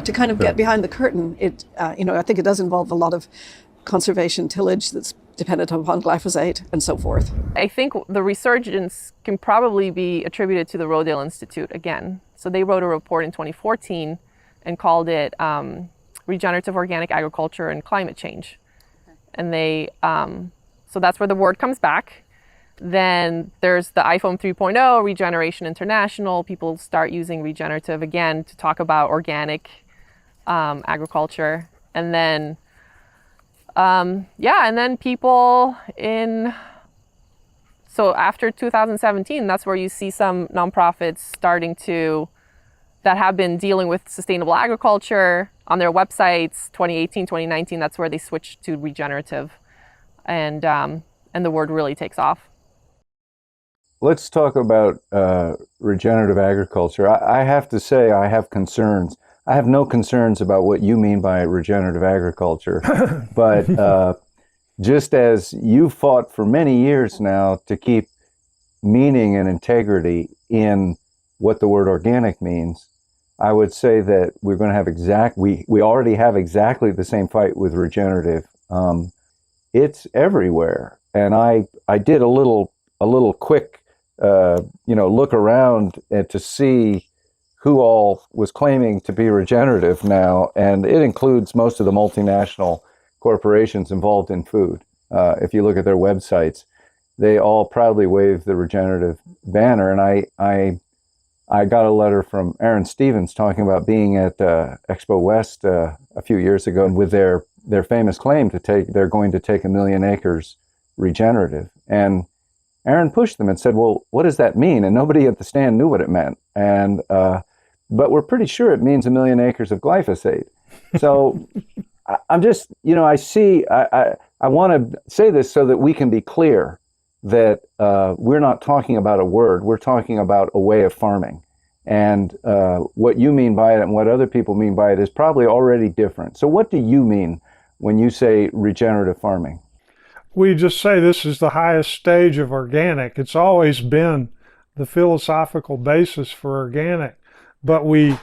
to kind of get behind the curtain. It, I think it does involve a lot of conservation tillage that's dependent upon glyphosate and so forth. I think the resurgence can probably be attributed to the Rodale Institute again. So they wrote a report in 2014 and called it Regenerative Organic Agriculture and Climate Change. And they, so that's where the word comes back. Then there's the iPhone 3.0, Regeneration International. People start using regenerative again to talk about organic agriculture. And then and then people so after 2017, that's where you see some nonprofits starting that have been dealing with sustainable agriculture on their websites. 2018, 2019, that's where they switched to regenerative, and the word really takes off. Let's talk about regenerative agriculture. I have to say I have concerns. I have no concerns about what you mean by regenerative agriculture, but just as you fought for many years now to keep meaning and integrity in what the word organic means, I would say that we're going to have we already have exactly the same fight with regenerative. It's everywhere. and I did a little quick look around to see who all was claiming to be regenerative now, and it includes most of the multinational corporations involved in food. If you look at their websites, they all proudly wave the regenerative banner. And I got a letter from Aaron Stevens talking about being at Expo West a few years ago with their famous claim they're going to take 1 million acres regenerative. And Aaron pushed them and said, well, what does that mean? And nobody at the stand knew what it meant. And but we're pretty sure it means 1 million acres of glyphosate. So I'm just, I want to say this so that we can be clear that we're not talking about a word, we're talking about a way of farming. And what you mean by it and what other people mean by it is probably already different. So what do you mean when you say regenerative farming? We just say this is the highest stage of organic. It's always been the philosophical basis for organic. But we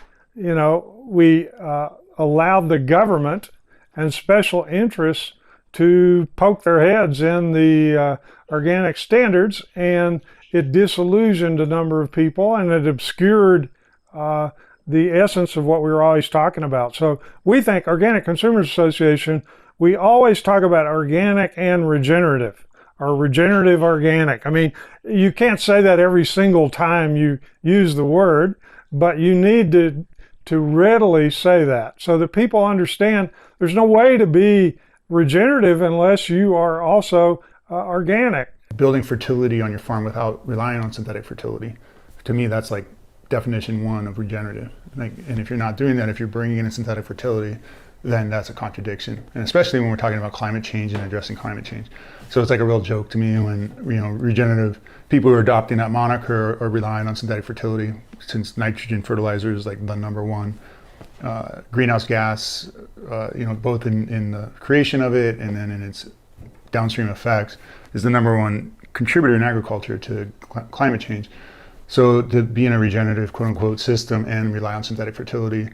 allowed the government and special interests to poke their heads in the organic standards, and it disillusioned a number of people, and it obscured the essence of what we were always talking about. So we think Organic Consumers Association, we always talk about organic and regenerative, or regenerative organic. I mean, you can't say that every single time you use the word, but you need to readily say that so that people understand there's no way to be regenerative unless you are also organic. Building fertility on your farm without relying on synthetic fertility, to me, that's like definition 1 of regenerative. And if you're not doing that, if you're bringing in a synthetic fertility, then that's a contradiction. And especially when we're talking about climate change and addressing climate change. So it's like a real joke to me when, regenerative people who are adopting that moniker are relying on synthetic fertility, since nitrogen fertilizer is like the number 1 greenhouse gas, both in the creation of it and then in its downstream effects, is the number 1 contributor in agriculture to climate change. So to be in a regenerative, quote unquote, system and rely on synthetic fertility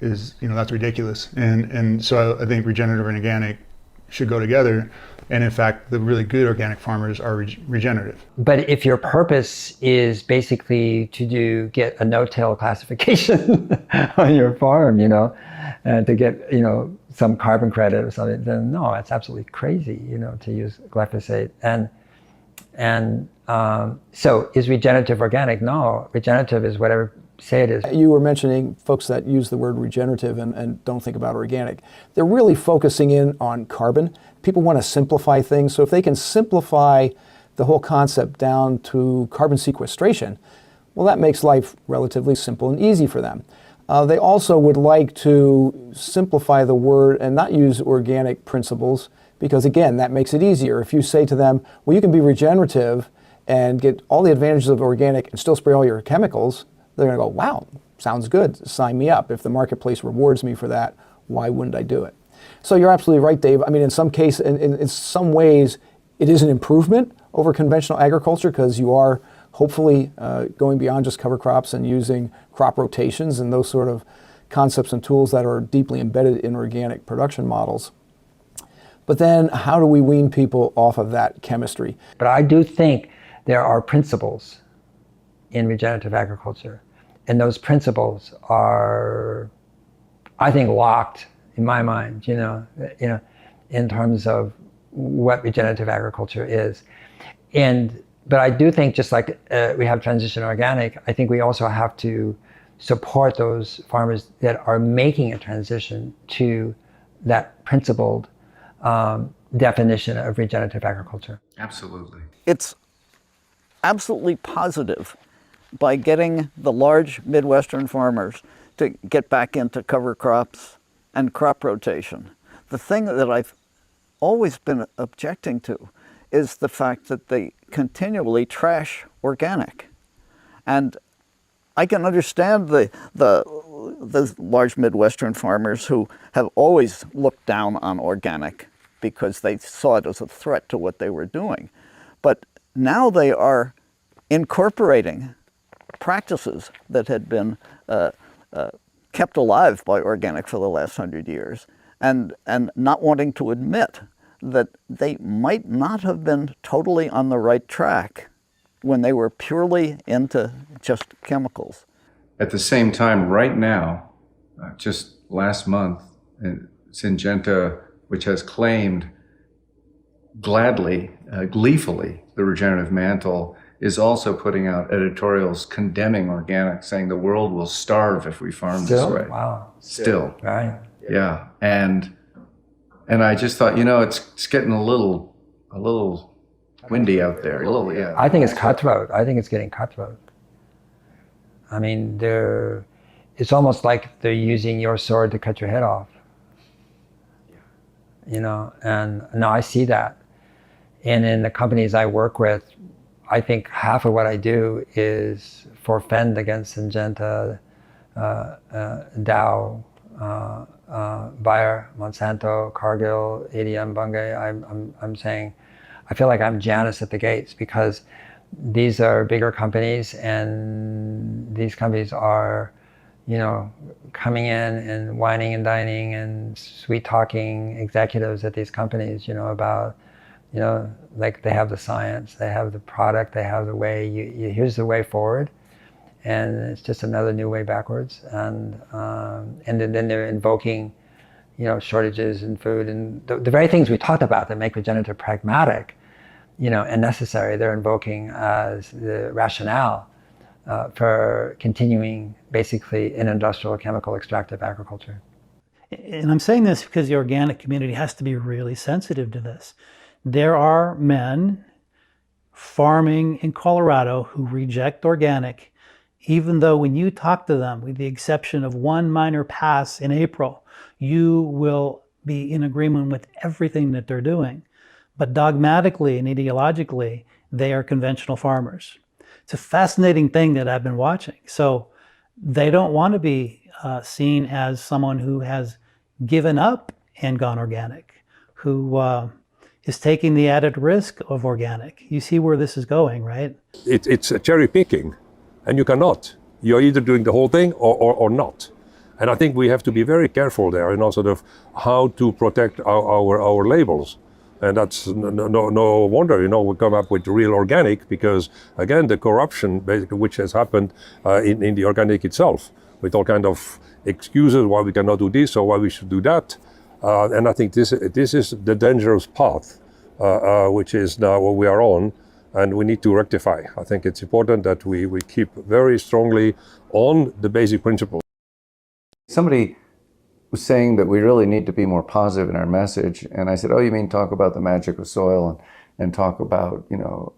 is, that's ridiculous. And so I think regenerative and organic should go together. And in fact, the really good organic farmers are regenerative. But if your purpose is basically to get a no-till classification on your farm, and to get, some carbon credit or something, then no, it's absolutely crazy, to use glyphosate. And so is regenerative organic? No, regenerative is whatever say it is. You were mentioning folks that use the word regenerative and don't think about organic. They're really focusing in on carbon. People want to simplify things. So if they can simplify the whole concept down to carbon sequestration, well, that makes life relatively simple and easy for them. They also would like to simplify the word and not use organic principles because, again, that makes it easier. If you say to them, well, you can be regenerative and get all the advantages of organic and still spray all your chemicals, they're going to go, wow, sounds good, sign me up. If the marketplace rewards me for that, why wouldn't I do it? So you're absolutely right, Dave. I mean, in some cases, in some ways, it is an improvement over conventional agriculture because you are hopefully going beyond just cover crops and using crop rotations and those sort of concepts and tools that are deeply embedded in organic production models. But then how do we wean people off of that chemistry? But I do think there are principles in regenerative agriculture. And those principles are, I think, locked in my mind, in terms of what regenerative agriculture is. But I do think just like we have transition organic, I think we also have to support those farmers that are making a transition to that principled definition of regenerative agriculture. Absolutely. It's absolutely positive by getting the large Midwestern farmers to get back into cover crops and crop rotation. The thing that I've always been objecting to is the fact that they continually trash organic. And I can understand the large Midwestern farmers who have always looked down on organic because they saw it as a threat to what they were doing. But now they are incorporating practices that had been kept alive by organic for the last 100 years and not wanting to admit that they might not have been totally on the right track when they were purely into just chemicals. At the same time, right now, just last month, Syngenta, which has claimed gladly, gleefully, the regenerative mantle, is also putting out editorials condemning organic, saying the world will starve if we farm this way. Wow. Still. Right. Yeah. And I just thought, it's getting a little windy out there. A little, yeah. I think it's cutthroat. I think it's getting cutthroat. I mean, it's almost like they're using your sword to cut your head off. And no, I see that. And in the companies I work with, I think half of what I do is forfend against Syngenta, Dow, Bayer, Monsanto, Cargill, ADM, Bunge. I'm saying, I feel like I'm Janus at the gates, because these are bigger companies, and these companies are, coming in and whining and dining and sweet talking executives at these companies, about, like they have the science, they have the product, they have the way, here's the way forward. And it's just another new way backwards. And then they're invoking, shortages in food, and the very things we talked about that make regenerative pragmatic, and necessary, they're invoking as the rationale for continuing basically in industrial chemical extractive agriculture. And I'm saying this because the organic community has to be really sensitive to this. There are men farming in Colorado who reject organic, even though when you talk to them, with the exception of one minor pass in April, you will be in agreement with everything that they're doing. But dogmatically and ideologically, they are conventional farmers. It's a fascinating thing that I've been watching. So they don't want to be seen as someone who has given up and gone organic, who is taking the added risk of organic. You see where this is going, right? It's a cherry picking, and you cannot. You're either doing the whole thing or not. And I think we have to be very careful there, sort of how to protect our labels. And that's no wonder, we come up with real organic, because again, the corruption basically which has happened in the organic itself, with all kind of excuses why we cannot do this or why we should do that. And I think this is the dangerous path, which is now what we are on, and we need to rectify. I think it's important that we keep very strongly on the basic principles. Somebody was saying that we really need to be more positive in our message, and I said, oh, you mean talk about the magic of soil and talk about,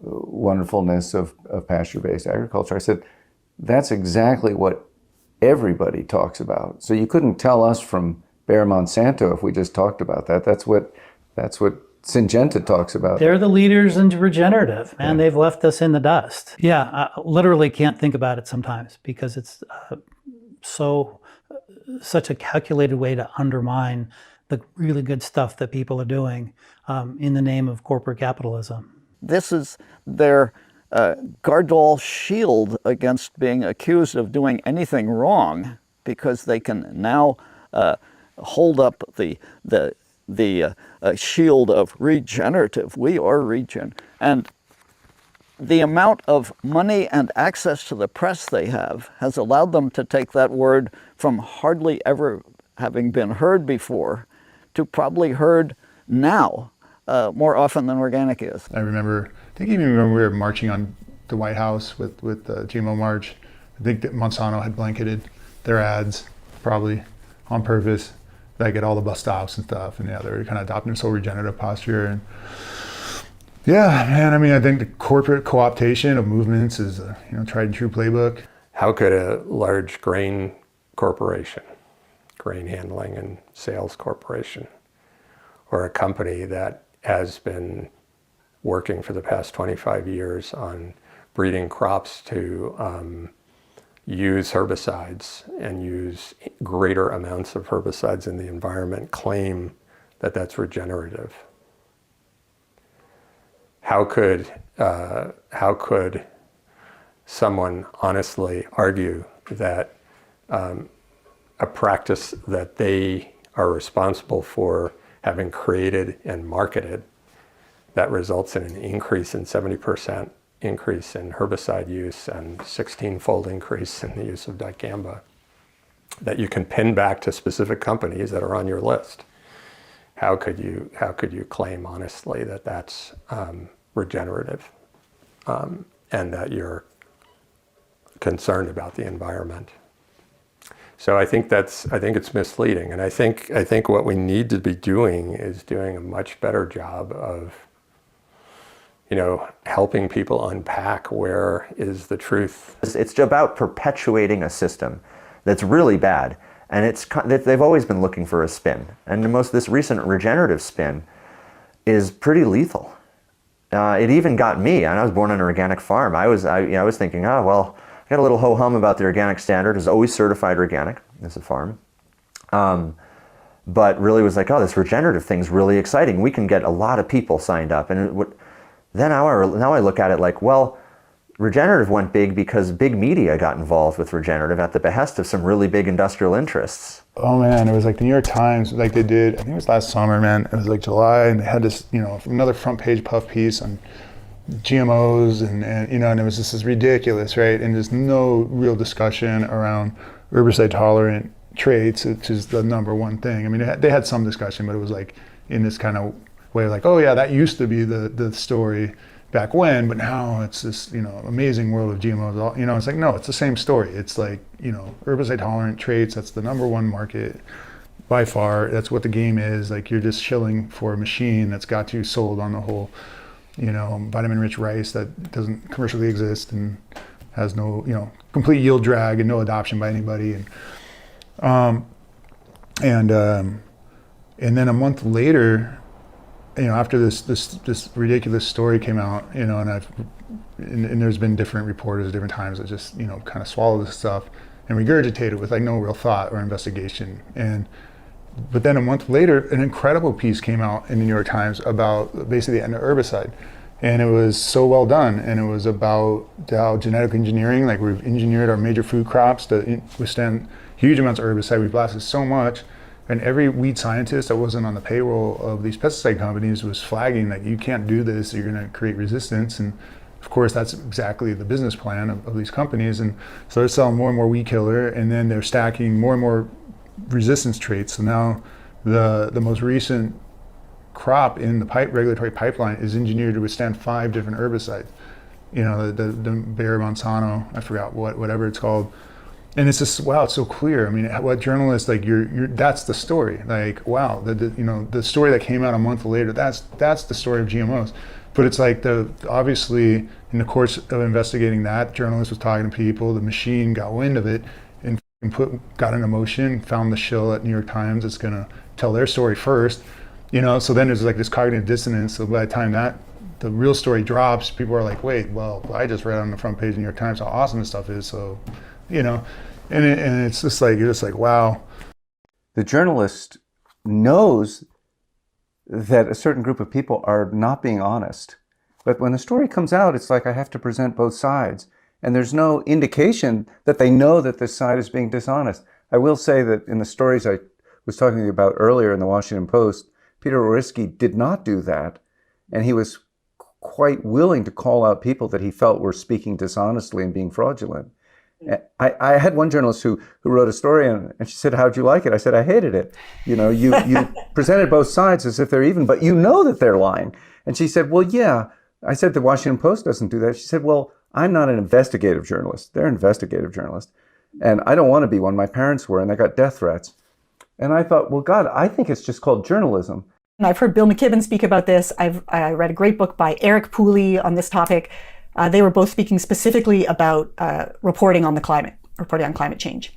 wonderfulness of pasture-based agriculture. I said, that's exactly what everybody talks about. So you couldn't tell us from Bayer Monsanto if we just talked about that. That's what Syngenta talks about. They're the leaders in regenerative, and they've left us in the dust. Yeah, I literally can't think about it sometimes, because it's such a calculated way to undermine the really good stuff that people are doing in the name of corporate capitalism. This is their guard-all shield against being accused of doing anything wrong, because they can now hold up the shield of regenerative. We are regen. And the amount of money and access to the press they have has allowed them to take that word from hardly ever having been heard before to probably heard now more often than organic is. I think even when we were marching on the White House with the GMO March, I think that Monsanto had blanketed their ads, probably on purpose, like at all the bus stops and stuff, and they were kind of adopting this whole regenerative posture. And yeah, man, I think the corporate co-optation of movements is a tried and true playbook. How could a large grain corporation, grain handling and sales corporation, or a company that has been working for the past 25 years on breeding crops to use herbicides and use greater amounts of herbicides in the environment claim that that's regenerative? How could someone honestly argue that a practice that they are responsible for having created and marketed, that results in an increase in 70% increase in herbicide use and 16-fold increase in the use of dicamba, that you can pin back to specific companies that are on your list. How could you claim honestly that that's regenerative, and that you're concerned about the environment? So I think it's misleading, and I think what we need to be doing is doing a much better job of, helping people unpack where is the truth. It's about perpetuating a system that's really bad, and they've always been looking for a spin. And this recent regenerative spin is pretty lethal. It even got me, and I was born on an organic farm. I was thinking, I got a little ho-hum about the organic standard. It was always certified organic as a farm. But really was like, this regenerative thing's really exciting. We can get a lot of people signed up. And then now I look at it like, regenerative went big because big media got involved with regenerative at the behest of some really big industrial interests. Oh man, it was like the New York Times, like they did, I think it was last summer, man. It was like July, and they had this, another front page puff piece on GMOs, and it was just this ridiculous, right? And there's no real discussion around herbicide tolerant traits, which is the number one thing. I mean, they had some discussion, but it was like in this kind of way, like, oh yeah, that used to be the story back when, but now it's this, amazing world of GMOs. It's like, no, it's the same story. It's like, herbicide tolerant traits, that's the number one market by far. That's what the game is. Like, you're just shilling for a machine that's got you sold on the whole, vitamin-rich rice that doesn't commercially exist and has no, complete yield drag and no adoption by anybody. And then a month later, after this ridiculous story came out, and there's been different reporters at different times that just, kind of swallow this stuff and regurgitate it with like no real thought or investigation. But then a month later, an incredible piece came out in the New York Times about basically the end of herbicide. And it was so well done. And it was about how genetic engineering, like we've engineered our major food crops to withstand huge amounts of herbicide. We've blasted so much. And every weed scientist that wasn't on the payroll of these pesticide companies was flagging that you can't do this, you're gonna create resistance. And of course, that's exactly the business plan of these companies. And so they're selling more and more weed killer, and then they're stacking more and more resistance traits. So now the most recent crop in the regulatory pipeline is engineered to withstand 5 different herbicides. The Bayer Monsanto, I forgot whatever it's called. And it's just, wow, it's so clear. I mean, what journalists, like, that's the story. Like, wow, the story that came out a month later, that's the story of GMOs. But it's like, obviously, in the course of investigating that, journalist was talking to people, the machine got wind of it, and got an emotion, found the shill at New York Times that's gonna tell their story first. So then there's like this cognitive dissonance. So by the time the real story drops, people are like, wait, well, I just read on the front page of the New York Times how awesome this stuff is, so, and it's just like, you're just like, wow. The journalist knows that a certain group of people are not being honest. But when the story comes out, it's like I have to present both sides. And there's no indication that they know that this side is being dishonest. I will say that in the stories I was talking to you about earlier in the Washington Post, Peter Orishsky did not do that. And he was quite willing to call out people that he felt were speaking dishonestly and being fraudulent. I had one journalist who wrote a story, and she said, how'd you like it? I said, I hated it. You presented both sides as if they're even, but you know that they're lying. And she said, well, yeah. I said, the Washington Post doesn't do that. She said, well, I'm not an investigative journalist. They're investigative journalists. And I don't want to be one. My parents were, and they got death threats. And I thought, well, God, I think it's just called journalism. And I've heard Bill McKibben speak about this. I read a great book by Eric Pooley on this topic. They were both speaking specifically about reporting on climate change.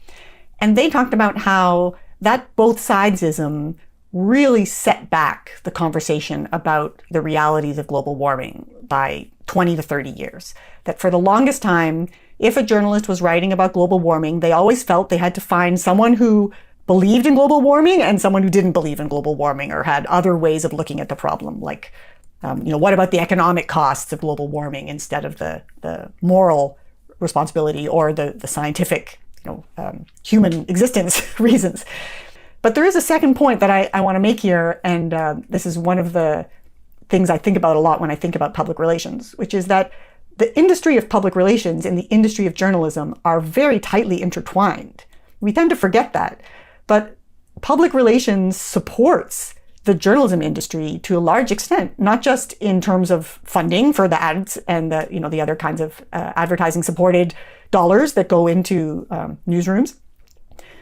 And they talked about how that both sidesism really set back the conversation about the realities of global warming by 20 to 30 years. That for the longest time, if a journalist was writing about global warming, they always felt they had to find someone who believed in global warming and someone who didn't believe in global warming or had other ways of looking at the problem, like what about the economic costs of global warming instead of the moral responsibility or the scientific, human existence reasons. But there is a second point that I want to make here, and this is one of the things I think about a lot when I think about public relations, which is that the industry of public relations and the industry of journalism are very tightly intertwined. We tend to forget that. But public relations supports the journalism industry to a large extent, not just in terms of funding for the ads and the other kinds of advertising supported dollars that go into newsrooms,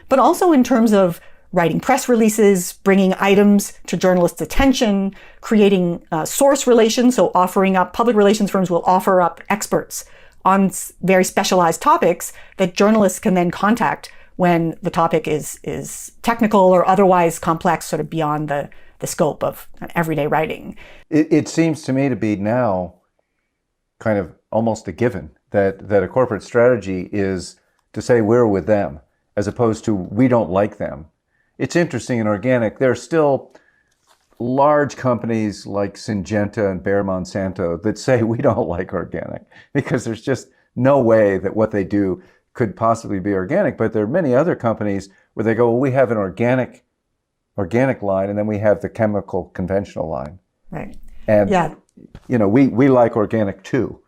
but also in terms of writing press releases, bringing items to journalists' attention, creating source relations, so offering up, public relations firms will offer up experts on very specialized topics that journalists can then contact when the topic is technical or otherwise complex, sort of beyond the scope of everyday writing. It seems to me to be now kind of almost a given that a corporate strategy is to say we're with them as opposed to we don't like them. It's interesting in organic, there are still large companies like Syngenta and Bayer Monsanto that say we don't like organic because there's just no way that what they do could possibly be organic. But there are many other companies where they go, well, we have an organic line and then we have the chemical conventional line. Right. And we like organic too.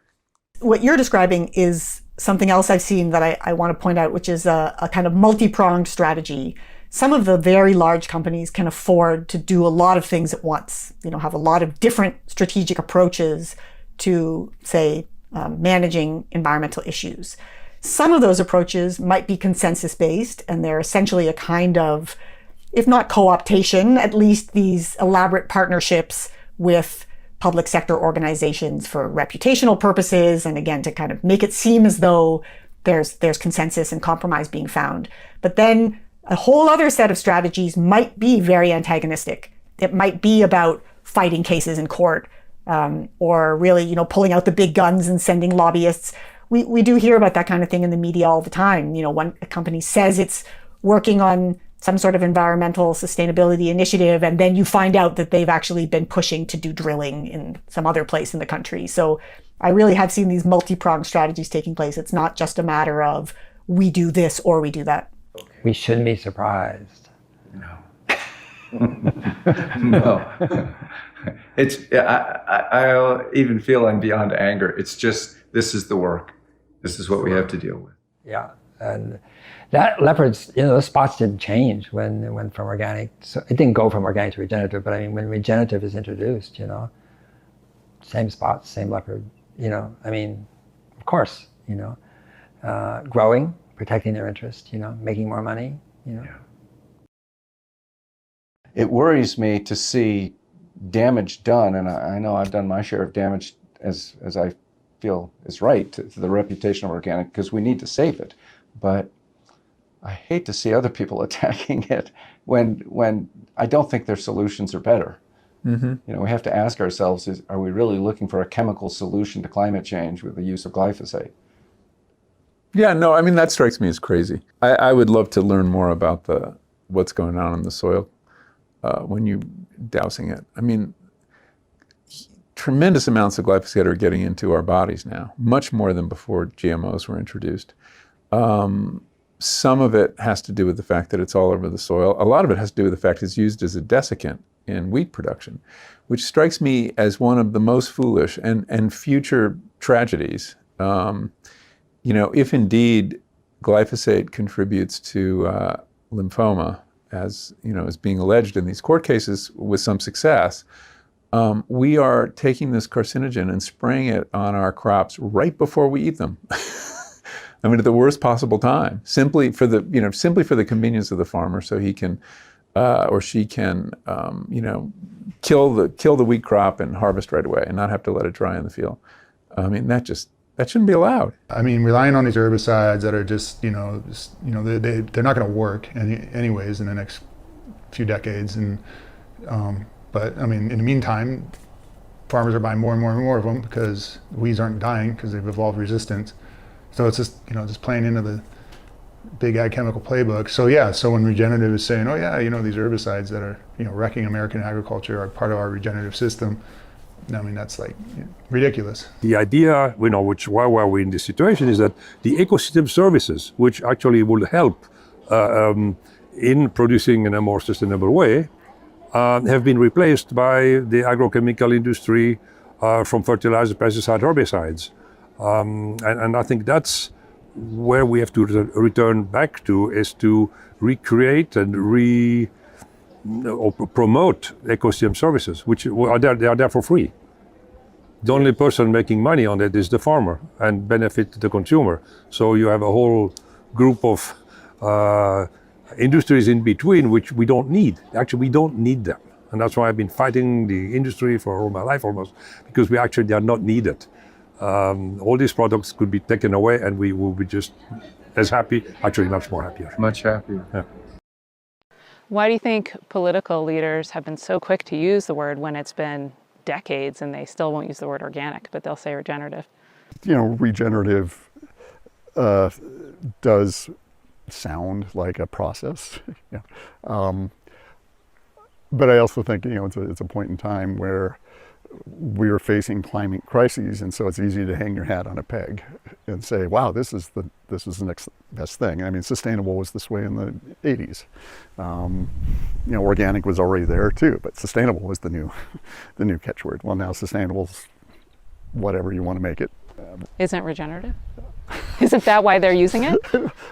What you're describing is something else I've seen that I want to point out, which is a kind of multi-pronged strategy. Some of the very large companies can afford to do a lot of things at once, have a lot of different strategic approaches to, say, managing environmental issues. Some of those approaches might be consensus-based, and they're essentially a kind of, if not co-optation, at least these elaborate partnerships with public sector organizations for reputational purposes, and again, to kind of make it seem as though there's consensus and compromise being found. But then a whole other set of strategies might be very antagonistic. It might be about fighting cases in court, or really, pulling out the big guns and sending lobbyists. We do hear about that kind of thing in the media all the time. When a company says it's working on some sort of environmental sustainability initiative, and then you find out that they've actually been pushing to do drilling in some other place in the country. So I really have seen these multi-pronged strategies taking place. It's not just a matter of we do this or we do that. We shouldn't be surprised. No. I even feel I'm beyond anger. It's just, this is the work. This is what we have to deal with. Yeah, and that leopards, those spots didn't change when it went from organic. So it didn't go from organic to regenerative, but I mean, when regenerative is introduced, same spots, same leopard, of course, growing, protecting their interest, making more money, Yeah. It worries me to see damage done, and I know I've done my share of damage as I feel is right to the reputation of organic, because we need to save it. But I hate to see other people attacking it when I don't think their solutions are better. Mm-hmm. We have to ask ourselves, are we really looking for a chemical solution to climate change with the use of glyphosate? Yeah, no, that strikes me as crazy. I would love to learn more about what's going on in the soil when you're dousing it. Tremendous amounts of glyphosate are getting into our bodies now, much more than before GMOs were introduced. Some of it has to do with the fact that it's all over the soil. A lot of it has to do with the fact it's used as a desiccant in wheat production, which strikes me as one of the most foolish and future tragedies. If indeed glyphosate contributes to lymphoma, as being alleged in these court cases with some success, we are taking this carcinogen and spraying it on our crops right before we eat them. At the worst possible time, simply for the convenience of the farmer, so he can or she can kill the wheat crop and harvest right away and not have to let it dry in the field. That shouldn't be allowed. Relying on these herbicides that are just they're not going to work anyways in the next few decades. But in the meantime, farmers are buying more and more and more of them because weeds aren't dying because they've evolved resistance. So it's just just playing into the big ag chemical playbook. So when Regenerative is saying, these herbicides that are wrecking American agriculture are part of our regenerative system, that's ridiculous. The idea, which why we're in this situation, is that the ecosystem services, which actually will help in producing in a more sustainable way have been replaced by the agrochemical industry from fertilizers, pesticides, herbicides. And I think that's where we have to return back to, is to recreate and promote ecosystem services, which are there, they are there for free. The only person making money on it is the farmer and benefit the consumer. So you have a whole group of industries in between which we don't need. Actually, we don't need them. And that's why I've been fighting the industry for all my life almost, because they are not needed. All these products could be taken away and we will be just as happy, actually much more happier. Much happier. Yeah. Why do you think political leaders have been so quick to use the word when it's been decades and they still won't use the word organic, but they'll say regenerative? You know, regenerative does sound like a process. Yeah. But I also think, you know, it's a point in time where we are facing climate crises, and so it's easy to hang your hat on a peg and say, wow, this is the next best thing. I mean, sustainable was this way in the 80s. You know, organic was already there too, but sustainable was the new catchword. Well, now sustainable's whatever you want to make it. Isn't regenerative? Isn't that why they're using it?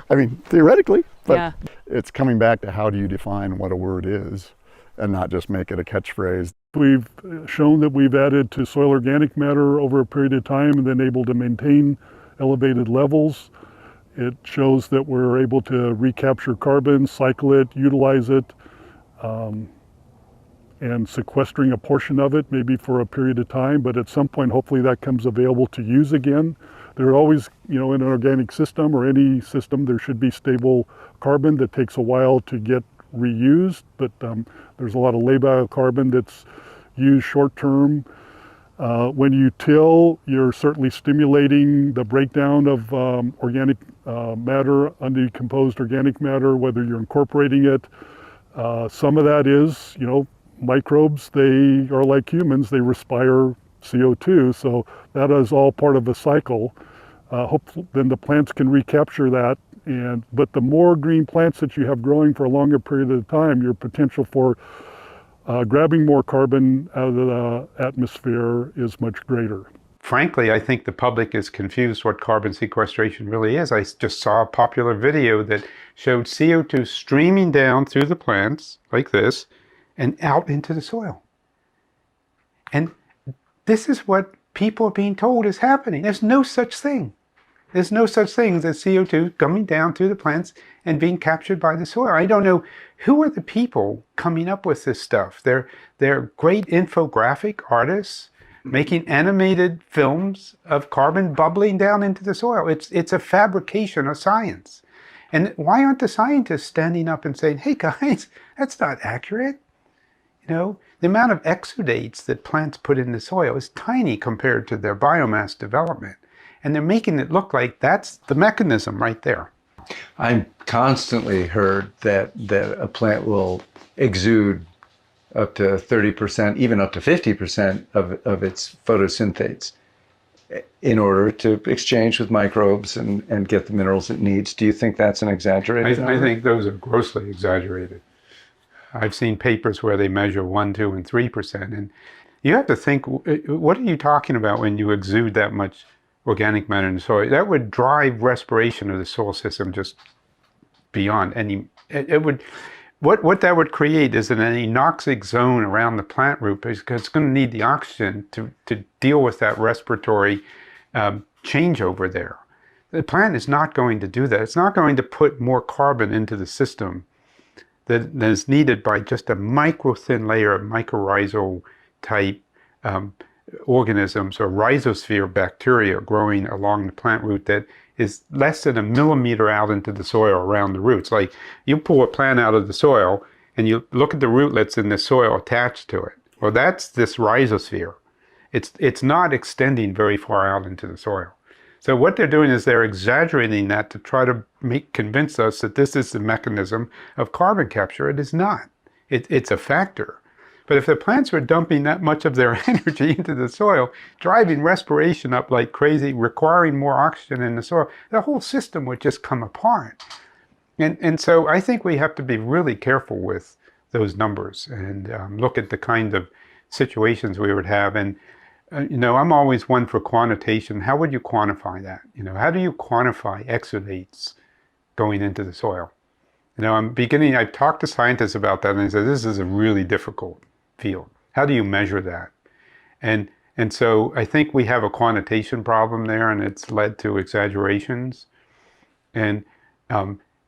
I mean, theoretically, but yeah. It's coming back to how do you define what a word is and not just make it a catchphrase. We've shown that we've added to soil organic matter over a period of time and then able to maintain elevated levels. It shows that we're able to recapture carbon, cycle it, utilize it, and sequestering a portion of it, maybe for a period of time, but at some point, hopefully that comes available to use again. There are always, you know, in an organic system or any system, there should be stable carbon that takes a while to get reused, but there's a lot of labile carbon that's used short term. When you till, you're certainly stimulating the breakdown of organic matter, undecomposed organic matter, whether you're incorporating it. Some of that is, you know, microbes. They are like humans, they respire CO2, so that is all part of a cycle. Hopefully then the plants can recapture that. But the more green plants that you have growing for a longer period of time, your potential for grabbing more carbon out of the atmosphere is much greater. Frankly, I think the public is confused what carbon sequestration really is. I just saw a popular video that showed CO2 streaming down through the plants like this and out into the soil. And this is what people are being told is happening. There's no such thing. There's no such thing as CO2 coming down through the plants and being captured by the soil. I don't know who are the people coming up with this stuff. They're great infographic artists making animated films of carbon bubbling down into the soil. It's a fabrication of science. And why aren't the scientists standing up and saying, hey guys, that's not accurate? You know, the amount of exudates that plants put in the soil is tiny compared to their biomass development. And they're making it look like that's the mechanism right there. I'm constantly heard that a plant will exude up to 30%, even up to 50% of its photosynthates in order to exchange with microbes and get the minerals it needs. Do you think that's an exaggerated number? I think those are grossly exaggerated. I've seen papers where they measure 1, 2, and 3%. And you have to think, what are you talking about when you exude that much organic matter in the soil? That would drive respiration of the soil system just beyond any. It would. What that would create is an anoxic zone around the plant root, because it's going to need the oxygen to deal with that respiratory changeover there. The plant is not going to do that. It's not going to put more carbon into the system that is needed by just a micro-thin layer of mycorrhizal type organisms or rhizosphere bacteria growing along the plant root that is less than a millimeter out into the soil around the roots. Like you pull a plant out of the soil and you look at the rootlets in the soil attached to it. Well, that's this rhizosphere. It's not extending very far out into the soil. So what they're doing is they're exaggerating that to try to convince us that this is the mechanism of carbon capture. It is not. It's a factor. But if the plants were dumping that much of their energy into the soil, driving respiration up like crazy, requiring more oxygen in the soil, the whole system would just come apart. And so I think we have to be really careful with those numbers and look at the kind of situations we would have. And I'm always one for quantitation. How would you quantify that? How do you quantify exudates going into the soil? I've talked to scientists about that, and they said, this is a really difficult field. How do you measure that? And so I think we have a quantitation problem there, and it's led to exaggerations. And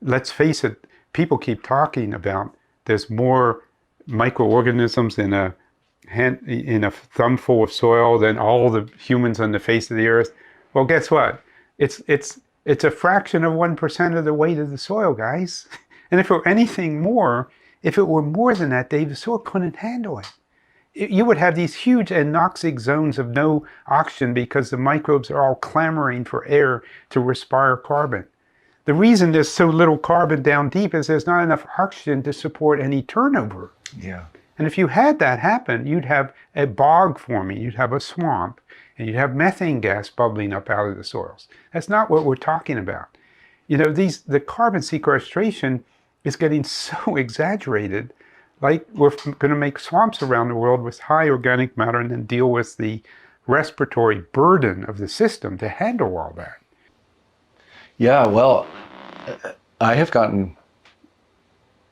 let's face it, people keep talking about there's more microorganisms in a thumbful of soil than all the humans on the face of the earth. Well, guess what? It's a fraction of 1% of the weight of the soil, guys. And if it were anything more, if it were more than that, Dave, the soil couldn't handle it. You would have these huge anoxic zones of no oxygen because the microbes are all clamoring for air to respire carbon. The reason there's so little carbon down deep is there's not enough oxygen to support any turnover. Yeah. And if you had that happen, you'd have a bog forming, you'd have a swamp, and you'd have methane gas bubbling up out of the soils. That's not what we're talking about. The carbon sequestration is getting so exaggerated, like we're going to make swamps around the world with high organic matter and then deal with the respiratory burden of the system to handle all that. Yeah, well, I have gotten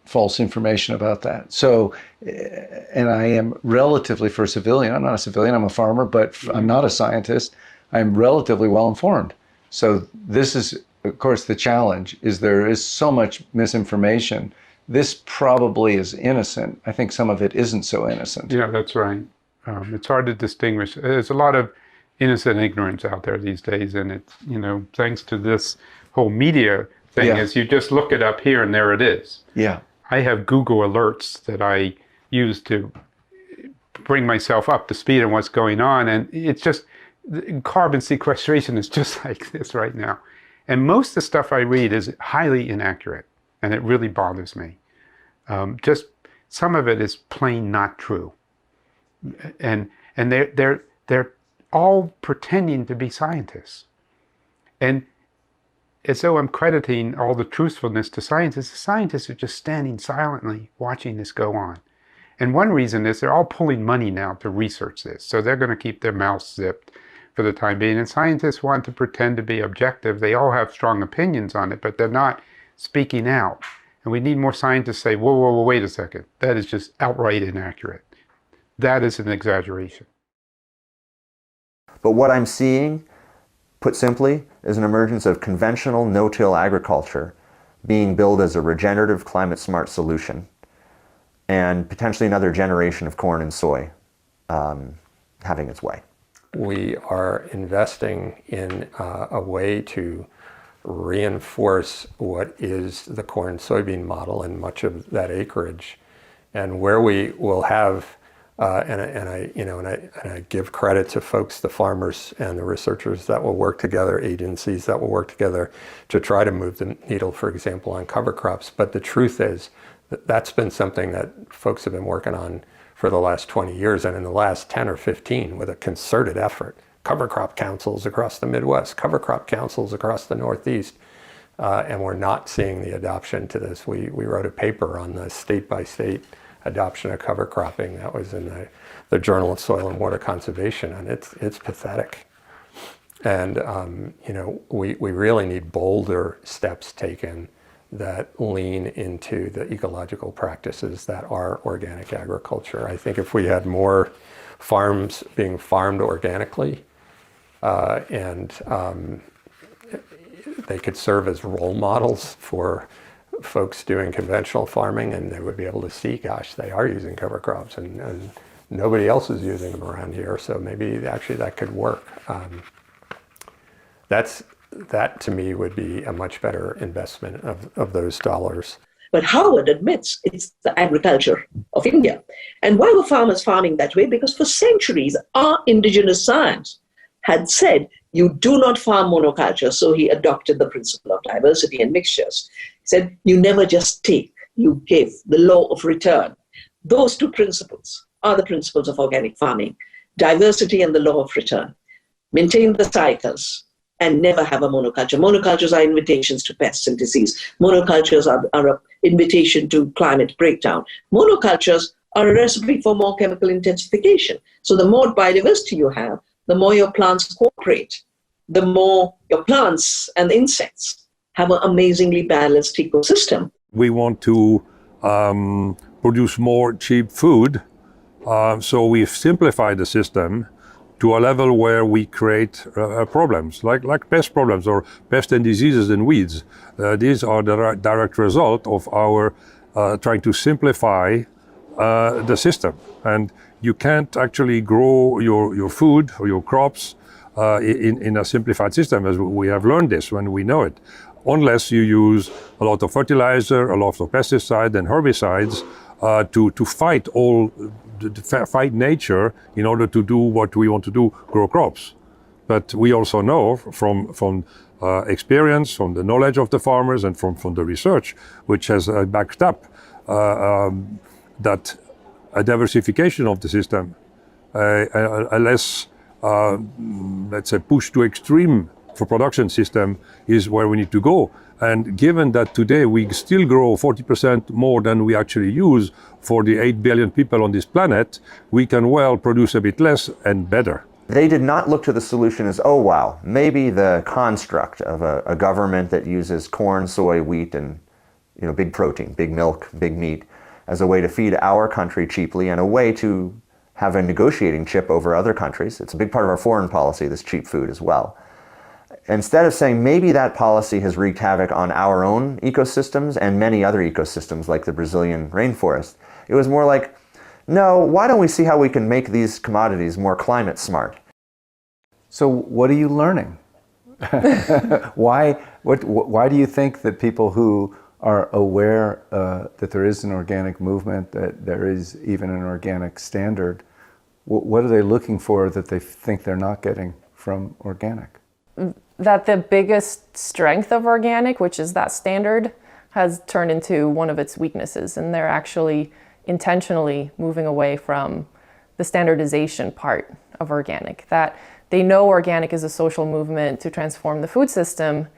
false information about that. So, and I am relatively, for a civilian, I'm not a civilian, I'm a farmer, but I'm not a scientist, I'm relatively well informed. So this is, of course, the challenge is there is so much misinformation. This probably is innocent. I think some of it isn't so innocent. Yeah, that's right. It's hard to distinguish. There's a lot of innocent ignorance out there these days, and it's, thanks to this whole media thing, is you just look it up here and there it is. Yeah. I have Google alerts that I use to bring myself up to speed on what's going on, and it's just, carbon sequestration is just like this right now. And most of the stuff I read is highly inaccurate, and it really bothers me. Just some of it is plain not true. And they're all pretending to be scientists. And as though I'm crediting all the truthfulness to scientists, the scientists are just standing silently watching this go on. And one reason is they're all pulling money now to research this. So they're going to keep their mouths zipped for the time being. And scientists want to pretend to be objective. They all have strong opinions on it, but they're not speaking out. And we need more scientists to say, whoa, whoa, whoa, wait a second. That is just outright inaccurate. That is an exaggeration. But what I'm seeing, put simply, is an emergence of conventional no-till agriculture being billed as a regenerative, climate-smart solution, and potentially another generation of corn and soy having its way. We are investing in a way to reinforce what is the corn soybean model in much of that acreage, and where we will have and I give credit to folks, the farmers and the researchers that will work together, agencies that will work together to try to move the needle, for example, on cover crops. But the truth is that that's been something that folks have been working on for the last 20 years, and in the last 10 or 15 with a concerted effort. Cover crop councils across the Midwest, cover crop councils across the Northeast, and we're not seeing the adoption to this. We wrote a paper on the state-by-state adoption of cover cropping that was in the Journal of Soil and Water Conservation, and it's pathetic. And we really need bolder steps taken that lean into the ecological practices that are organic agriculture. I think if we had more farms being farmed organically, and they could serve as role models for folks doing conventional farming, and they would be able to see, gosh, they are using cover crops and nobody else is using them around here, so maybe actually that could work. That to me would be a much better investment of those dollars. But Harvard admits it's the agriculture of India. And why were farmers farming that way? Because for centuries, our indigenous science had said, you do not farm monoculture. So he adopted the principle of diversity and mixtures. He said, you never just take, you give, the law of return. Those two principles are the principles of organic farming, diversity and the law of return. Maintain the cycles and never have a monoculture. Monocultures are invitations to pests and disease. Monocultures are an invitation to climate breakdown. Monocultures are a recipe for more chemical intensification. So the more biodiversity you have, the more your plants cooperate, the more your plants and insects have an amazingly balanced ecosystem. We want to produce more cheap food, so we've simplified the system to a level where we create problems, like pest problems or pest and diseases and weeds. These are the direct result of our trying to simplify the system. And you can't actually grow your food or your crops in a simplified system, as we have learned this when we know it, unless you use a lot of fertilizer, a lot of pesticides and herbicides to fight fight nature in order to do what we want to do, grow crops. But we also know from experience, from the knowledge of the farmers and from the research, which has backed up that a diversification of the system, a less, let's say, push to extreme for production system is where we need to go. And given that today we still grow 40% more than we actually use for the 8 billion people on this planet, we can well produce a bit less and better. They did not look to the solution as, oh wow, maybe the construct of a government that uses corn, soy, wheat, and big protein, big milk, big meat, as a way to feed our country cheaply and a way to have a negotiating chip over other countries. It's a big part of our foreign policy, this cheap food as well. Instead of saying maybe that policy has wreaked havoc on our own ecosystems and many other ecosystems like the Brazilian rainforest, it was more like, no, why don't we see how we can make these commodities more climate smart? So what are you learning? Why do you think that people who are aware that there is an organic movement, that there is even an organic standard, what are they looking for that they think they're not getting from organic? That the biggest strength of organic, which is that standard, has turned into one of its weaknesses, and they're actually intentionally moving away from the standardization part of organic. That they know organic is a social movement to transform the food system,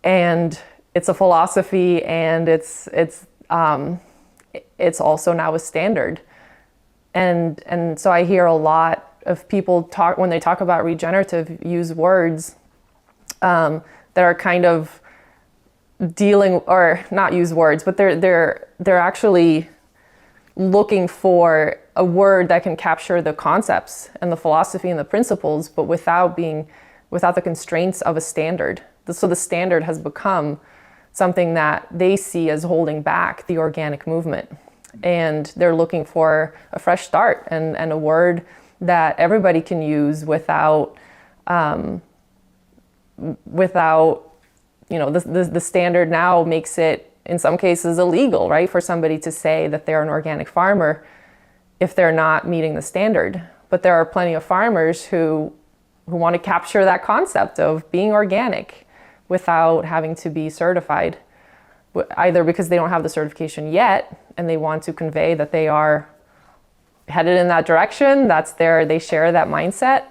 and it's a philosophy, and it's also now a standard. And so I hear a lot of people talk, when they talk about regenerative, use words that are kind of dealing, or not use words, but they're actually looking for a word that can capture the concepts and the philosophy and the principles, but without the constraints of a standard. So the standard has become something that they see as holding back the organic movement. And they're looking for a fresh start and a word that everybody can use without the standard now makes it, in some cases, illegal, right, for somebody to say that they're an organic farmer if they're not meeting the standard. But there are plenty of farmers who want to capture that concept of being organic without having to be certified, either because they don't have the certification yet and they want to convey that they are headed in that direction, they share that mindset,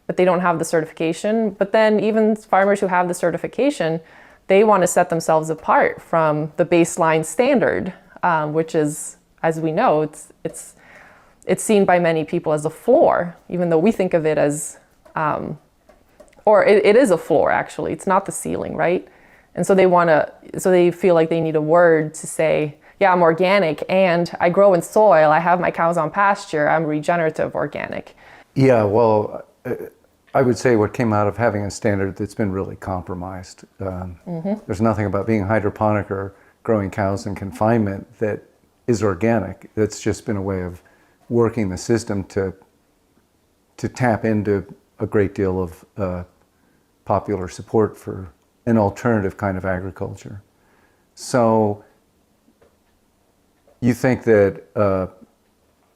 but they don't have the certification. But then even farmers who have the certification, they want to set themselves apart from the baseline standard, which is, as we know, it's seen by many people as a floor, even though we think of it as, it is a floor actually. It's not the ceiling, right? And so they feel like they need a word to say, yeah, I'm organic and I grow in soil, I have my cows on pasture, I'm regenerative organic. Yeah, well, I would say what came out of having a standard that's been really compromised. There's nothing about being hydroponic or growing cows in confinement that is organic. That's just been a way of working the system to tap into a great deal of popular support for an alternative kind of agriculture. So you think that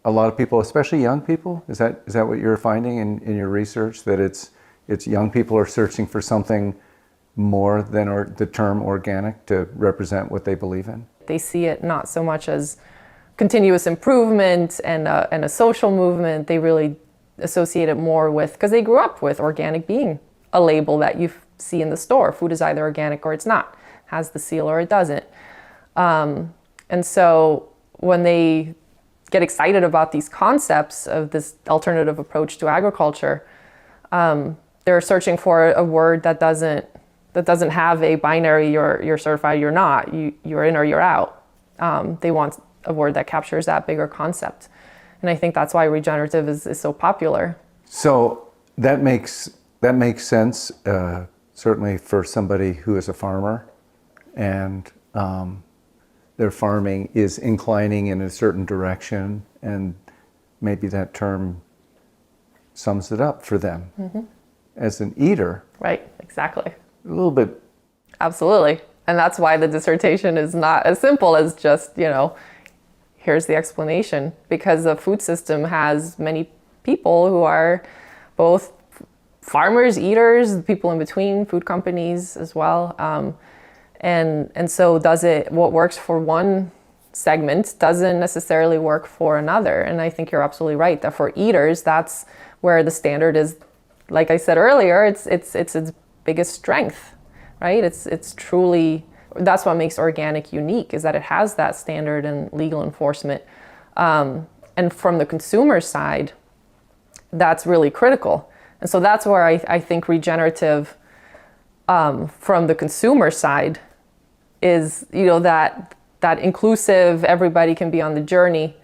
a lot of people, especially young people, is that what you're finding in your research, that it's young people are searching for something more than the term organic to represent what they believe in? They see it not so much as continuous improvement and a social movement. They really associate it more with, because they grew up with organic being a label that see in the store. Food is either organic or it's not, has the seal or it doesn't. And so when they get excited about these concepts of this alternative approach to agriculture, they're searching for a word that doesn't have a binary, you're certified, you're not, you're in or you're out. They want a word that captures that bigger concept. And I think that's why regenerative is so popular. So that makes sense, certainly for somebody who is a farmer and their farming is inclining in a certain direction, and maybe that term sums it up for them. Mm-hmm. As an eater. Right, exactly. A little bit. Absolutely. And that's why the dissertation is not as simple as just, here's the explanation, because the food system has many people who are both farmers, eaters, people in between, food companies as well. And so what works for one segment doesn't necessarily work for another. And I think you're absolutely right that for eaters, that's where the standard is, like I said earlier, it's its biggest strength, right? It's truly, that's what makes organic unique, is that it has that standard and legal enforcement. And from the consumer side, that's really critical. And so that's where I think regenerative, from the consumer side, is, that inclusive, everybody can be on the journey,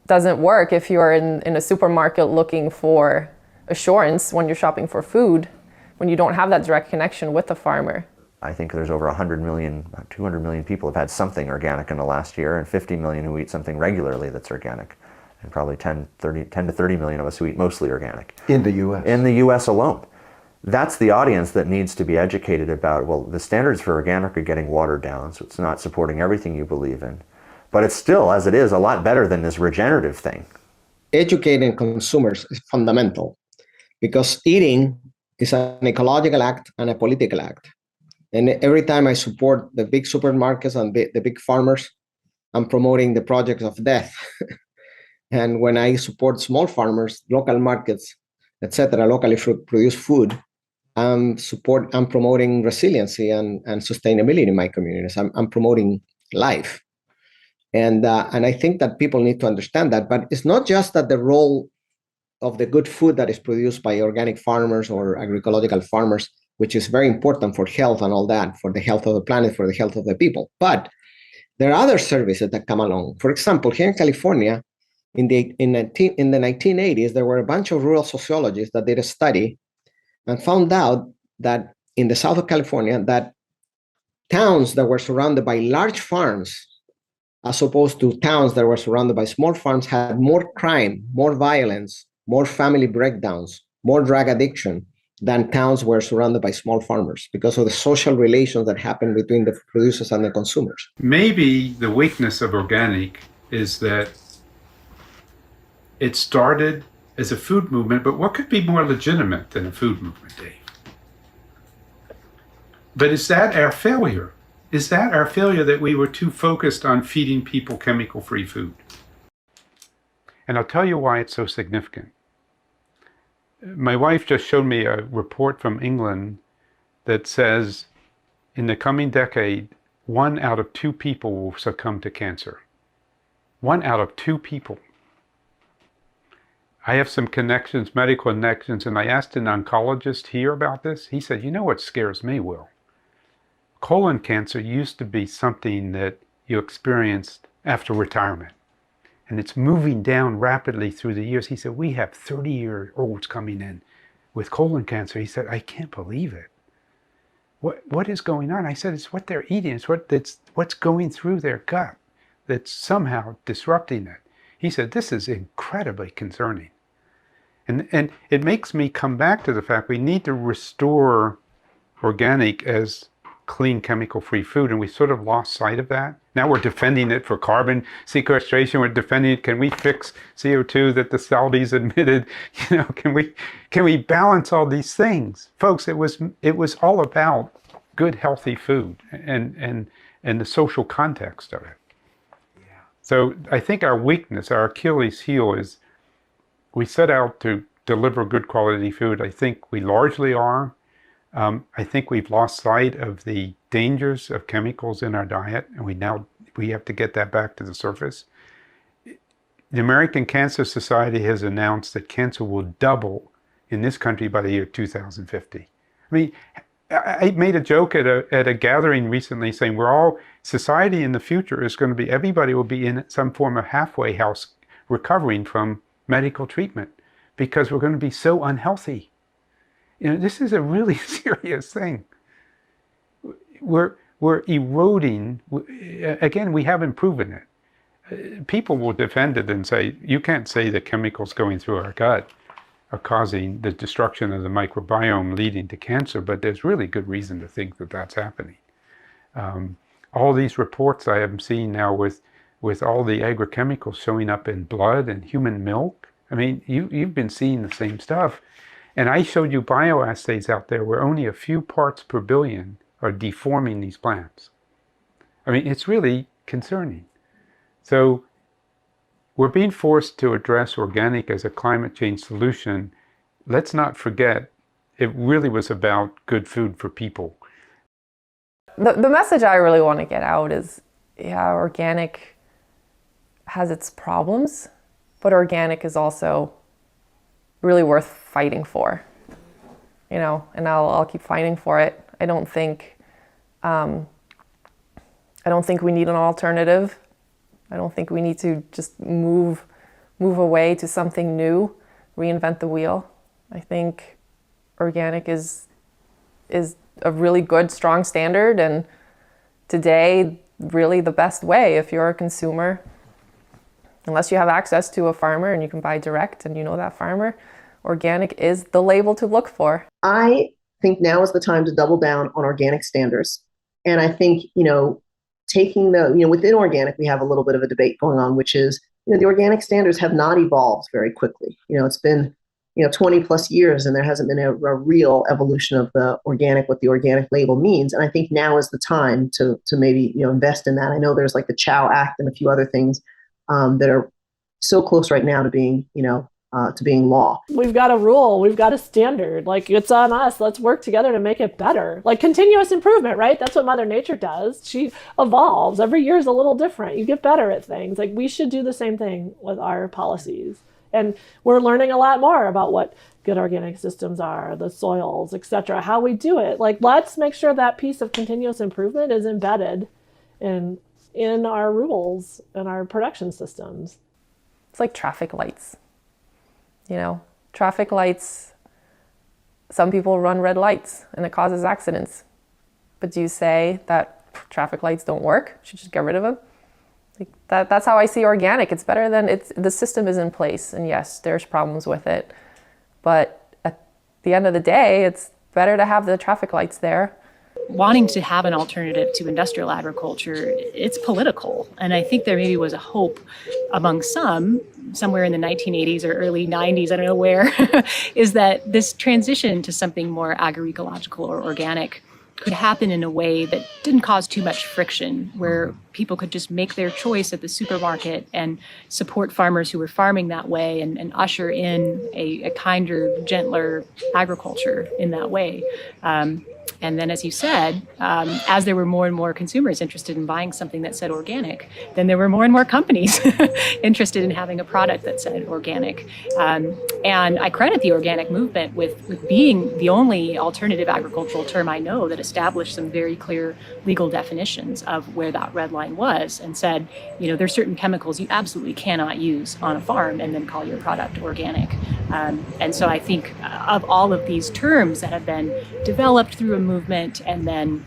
doesn't work if you're in a supermarket looking for assurance when you're shopping for food, when you don't have that direct connection with the farmer. I think there's over 100 million, about 200 million people have had something organic in the last year, and 50 million who eat something regularly that's organic, and probably 10 to 30 million of us who eat mostly organic. In the U.S.? In the U.S. alone. That's the audience that needs to be educated about, well, the standards for organic are getting watered down, so it's not supporting everything you believe in. But it's still, as it is, a lot better than this regenerative thing. Educating consumers is fundamental, because eating is an ecological act and a political act. And every time I support the big supermarkets and the big farmers, I'm promoting the project of death. And when I support small farmers, local markets, etc., locally produced food, I'm promoting resiliency and sustainability in my communities. I'm promoting life. And I think that people need to understand that. But it's not just that the role of the good food that is produced by organic farmers or agroecological farmers, which is very important for health and all that, for the health of the planet, for the health of the people. But there are other services that come along. For example, here in California, in the 1980s, there were a bunch of rural sociologists that did a study and found out that in the south of California, that towns that were surrounded by large farms, as opposed to towns that were surrounded by small farms, had more crime, more violence, more family breakdowns, more drug addiction than towns were surrounded by small farmers, because of the social relations that happen between the producers and the consumers. Maybe the weakness of organic is that it started as a food movement, but what could be more legitimate than a food movement, Dave? But is that our failure? Is that our failure, that we were too focused on feeding people chemical-free food? And I'll tell you why it's so significant. My wife just showed me a report from England that says in the coming decade, 1 out of 2 people will succumb to cancer. 1 out of 2 people. I have some connections, medical connections, and I asked an oncologist here about this. He said, you know what scares me, Will? Colon cancer used to be something that you experienced after retirement. And it's moving down rapidly through the years. He said, we have 30-year-olds coming in with colon cancer. He said, I can't believe it. What is going on? I said, it's what they're eating. It's what's going through their gut that's somehow disrupting it. He said, this is incredibly concerning. And it makes me come back to the fact we need to restore organic as clean, chemical-free food, and we sort of lost sight of that. Now we're defending it for carbon sequestration. We're defending it. Can we fix CO2 that the Saudis admitted? Can we balance all these things, folks? It was all about good, healthy food and the social context of it. Yeah. So I think our weakness, our Achilles heel, is we set out to deliver good quality food. I think we largely are. I think we've lost sight of the dangers of chemicals in our diet, and we have to get that back to the surface. The American Cancer Society has announced that cancer will double in this country by the year 2050. I mean, I made a joke at a gathering recently saying society in the future is going to be, everybody will be in some form of halfway house recovering from medical treatment because we're going to be so unhealthy. This is a really serious thing. We're eroding. Again, we haven't proven it. People will defend it and say, you can't say that chemicals going through our gut are causing the destruction of the microbiome leading to cancer, but there's really good reason to think that that's happening. All these reports I am seeing now with all the agrochemicals showing up in blood and human milk, I mean, you've been seeing the same stuff. And I showed you bioassays out there where only a few parts per billion are deforming these plants. I mean, it's really concerning. So we're being forced to address organic as a climate change solution. Let's not forget, it really was about good food for people. The message I really want to get out is, yeah, organic has its problems, but organic is also really worth fighting for, and I'll keep fighting for it. I don't think we need an alternative. I don't think we need to just move away to something new, reinvent the wheel. I think organic is a really good, strong standard, and today, really the best way if you're a consumer. Unless you have access to a farmer and you can buy direct and you know that farmer, organic is the label to look for. I think now is the time to double down on organic standards. And I think, taking within organic, we have a little bit of a debate going on, which is, the organic standards have not evolved very quickly. It's been, 20 plus years and there hasn't been a real evolution of what the organic label means. And I think now is the time to maybe, invest in that. I know there's like the Chow Act and a few other things that are so close right now to being, to being law. We've got a rule, we've got a standard, it's on us, let's work together to make it better. Continuous improvement, right? That's what Mother Nature does. She evolves. Every year is a little different. You get better at things. We should do the same thing with our policies. And we're learning a lot more about what good organic systems are, the soils, etc., how we do it. Let's make sure that piece of continuous improvement is embedded in our rules and our production systems. It's like traffic lights. Traffic lights, some people run red lights and it causes accidents. But do you say that traffic lights don't work? You should just get rid of them? That's how I see organic. It's better than the system is in place. And yes, there's problems with it. But at the end of the day, it's better to have the traffic lights there. Wanting to have an alternative to industrial agriculture, it's political. And I think there maybe was a hope among somewhere in the 1980s or early 90s, I don't know where, is that this transition to something more agroecological or organic could happen in a way that didn't cause too much friction, where people could just make their choice at the supermarket and support farmers who were farming that way and usher in a kinder, gentler agriculture in that way. And then, as you said, as there were more and more consumers interested in buying something that said organic, then there were more and more companies interested in having a product that said organic. And I credit the organic movement with being the only alternative agricultural term I know that established some very clear legal definitions of where that red line was and said, there's certain chemicals you absolutely cannot use on a farm and then call your product organic. And so I think of all of these terms that have been developed through a movement and then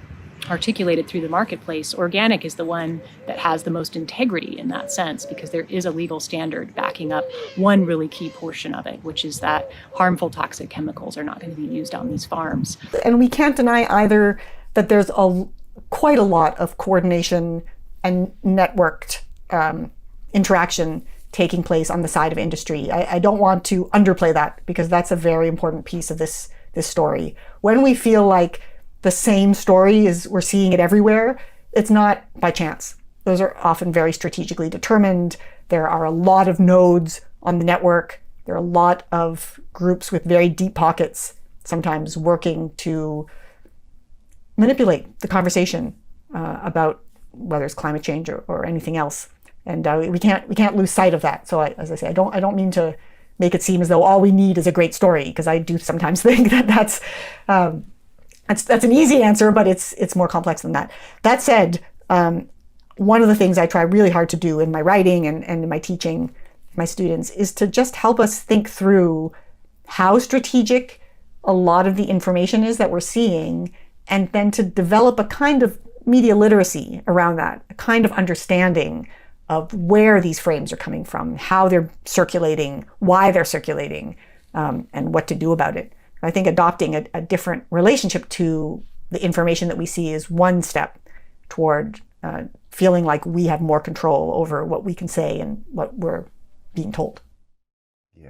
articulated through the marketplace, organic is the one that has the most integrity in that sense, because there is a legal standard backing up one really key portion of it, which is that harmful toxic chemicals are not going to be used on these farms. And we can't deny either that there's quite a lot of coordination and networked interaction taking place on the side of industry. I don't want to underplay that, because that's a very important piece of this story. When we feel like the same story we're seeing it everywhere, it's not by chance. Those are often very strategically determined. There are a lot of nodes on the network. There are a lot of groups with very deep pockets sometimes working to manipulate the conversation about whether it's climate change or anything else. And we can't lose sight of that. So as I say, I don't mean to make it seem as though all we need is a great story, because I do sometimes think that that's an easy answer, but it's more complex than that. That said, one of the things I try really hard to do in my writing and in my teaching my students is to just help us think through how strategic a lot of the information is that we're seeing, and then to develop a kind of media literacy around that, a kind of understanding of where these frames are coming from, how they're circulating, why they're circulating, and what to do about it. I think adopting a different relationship to the information that we see is one step toward feeling like we have more control over what we can say and what we're being told.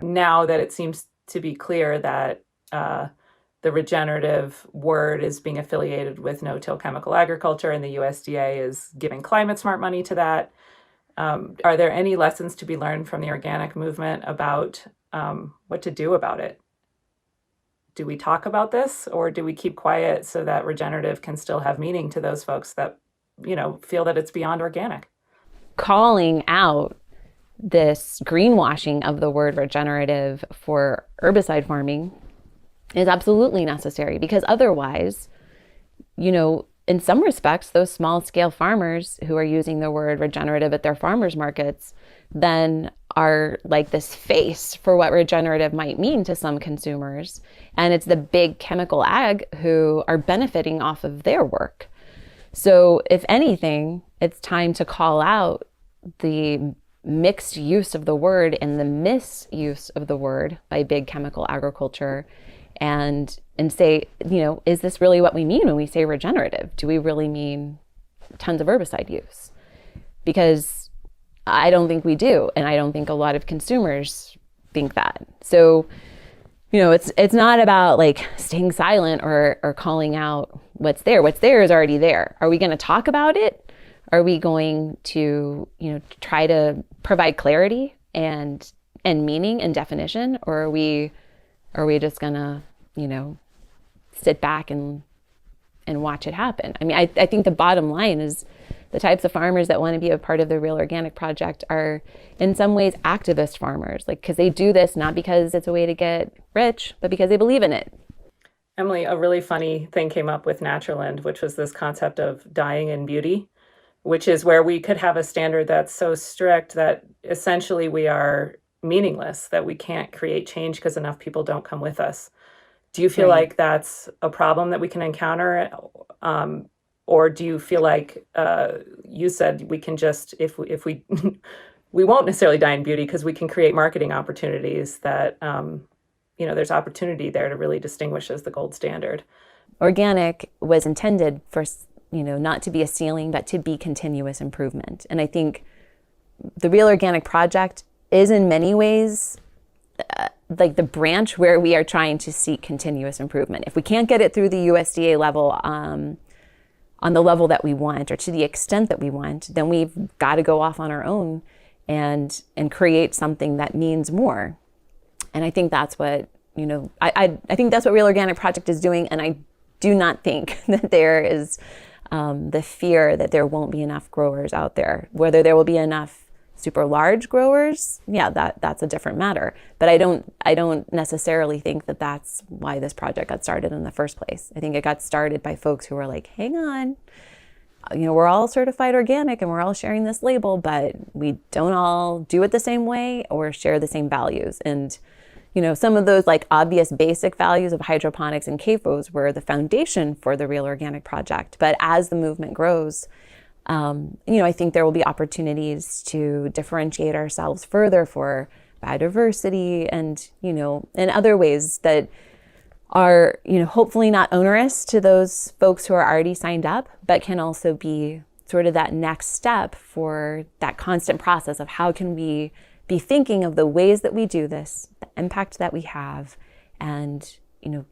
Now that it seems to be clear that the regenerative word is being affiliated with no-till chemical agriculture, and the USDA is giving climate smart money to that, are there any lessons to be learned from the organic movement about what to do about it? Do we talk about this, or do we keep quiet so that regenerative can still have meaning to those folks that, feel that it's beyond organic? Calling out this greenwashing of the word regenerative for herbicide farming is absolutely necessary, because otherwise, in some respects, those small-scale farmers who are using the word regenerative at their farmers markets then are like this face for what regenerative might mean to some consumers. And it's the big chemical ag who are benefiting off of their work. So if anything, it's time to call out the mixed use of the word and the misuse of the word by big chemical agriculture, and say, is this really what we mean when we say regenerative? Do we really mean tons of herbicide use? Because I don't think we do, and I don't think a lot of consumers think that. So, it's not about like staying silent or calling out what's there. What's there is already there. Are we going to talk about it? Are we going to, try to provide clarity and meaning and definition, or are we just gonna, sit back and watch it happen? I mean, I think the bottom line is the types of farmers that want to be a part of the Real Organic Project are in some ways activist farmers, because they do this not because it's a way to get rich, but because they believe in it. Emily, a really funny thing came up with Naturland, which was this concept of dying in beauty, which is where we could have a standard that's so strict that essentially we are meaningless, that we can't create change because enough people don't come with us. Do you feel like that's a problem that we can encounter? Or do you feel like you said we can just, if we we won't necessarily die in beauty because we can create marketing opportunities that, there's opportunity there to really distinguish as the gold standard? Organic was intended for, not to be a ceiling, but to be continuous improvement. And I think the Real Organic Project is in many ways like the branch where we are trying to seek continuous improvement. If we can't get it through the USDA level on the level that we want, or to the extent that we want, then we've got to go off on our own and create something that means more. And I think that's what, I think that's what Real Organic Project is doing. And I do not think that there is the fear that there won't be enough growers out there. Whether there will be enough super large growers, that's a different matter. But I don't necessarily think that that's why this project got started in the first place. I think it got started by folks who were like, hang on, we're all certified organic and we're all sharing this label, but we don't all do it the same way or share the same values. And some of those like obvious basic values of hydroponics and CAFOs were the foundation for the Real Organic Project. But as the movement grows, I think there will be opportunities to differentiate ourselves further for biodiversity and, in other ways that are, hopefully not onerous to those folks who are already signed up, but can also be sort of that next step for that constant process of how can we be thinking of the ways that we do this, the impact that we have, and,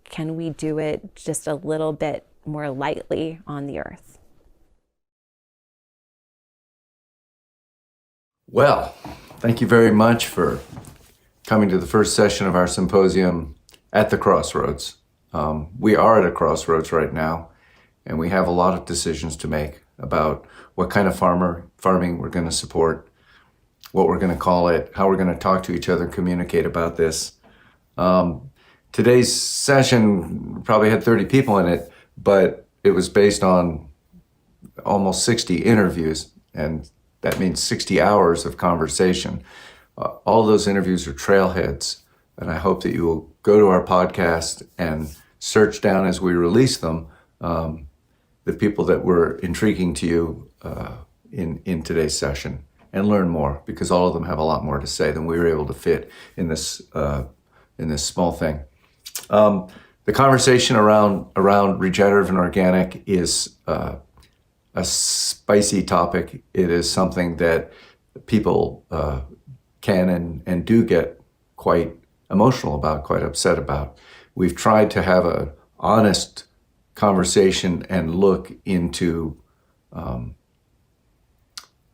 can we do it just a little bit more lightly on the earth? Well, thank you very much for coming to the first session of our symposium at the Crossroads. We are at a crossroads right now, and we have a lot of decisions to make about what kind of farming we're going to support, what we're going to call it, how we're going to talk to each other, communicate about this. Today's session probably had 30 people in it, but it was based on almost 60 interviews, and that means 60 hours of conversation. All those interviews are trailheads, and I hope that you will go to our podcast and search down as we release them the people that were intriguing to you in today's session, and learn more, because all of them have a lot more to say than we were able to fit in this small thing. The conversation around regenerative and organic is a spicy topic. It is something that people can and do get quite emotional about, quite upset about. We've tried to have an honest conversation and look into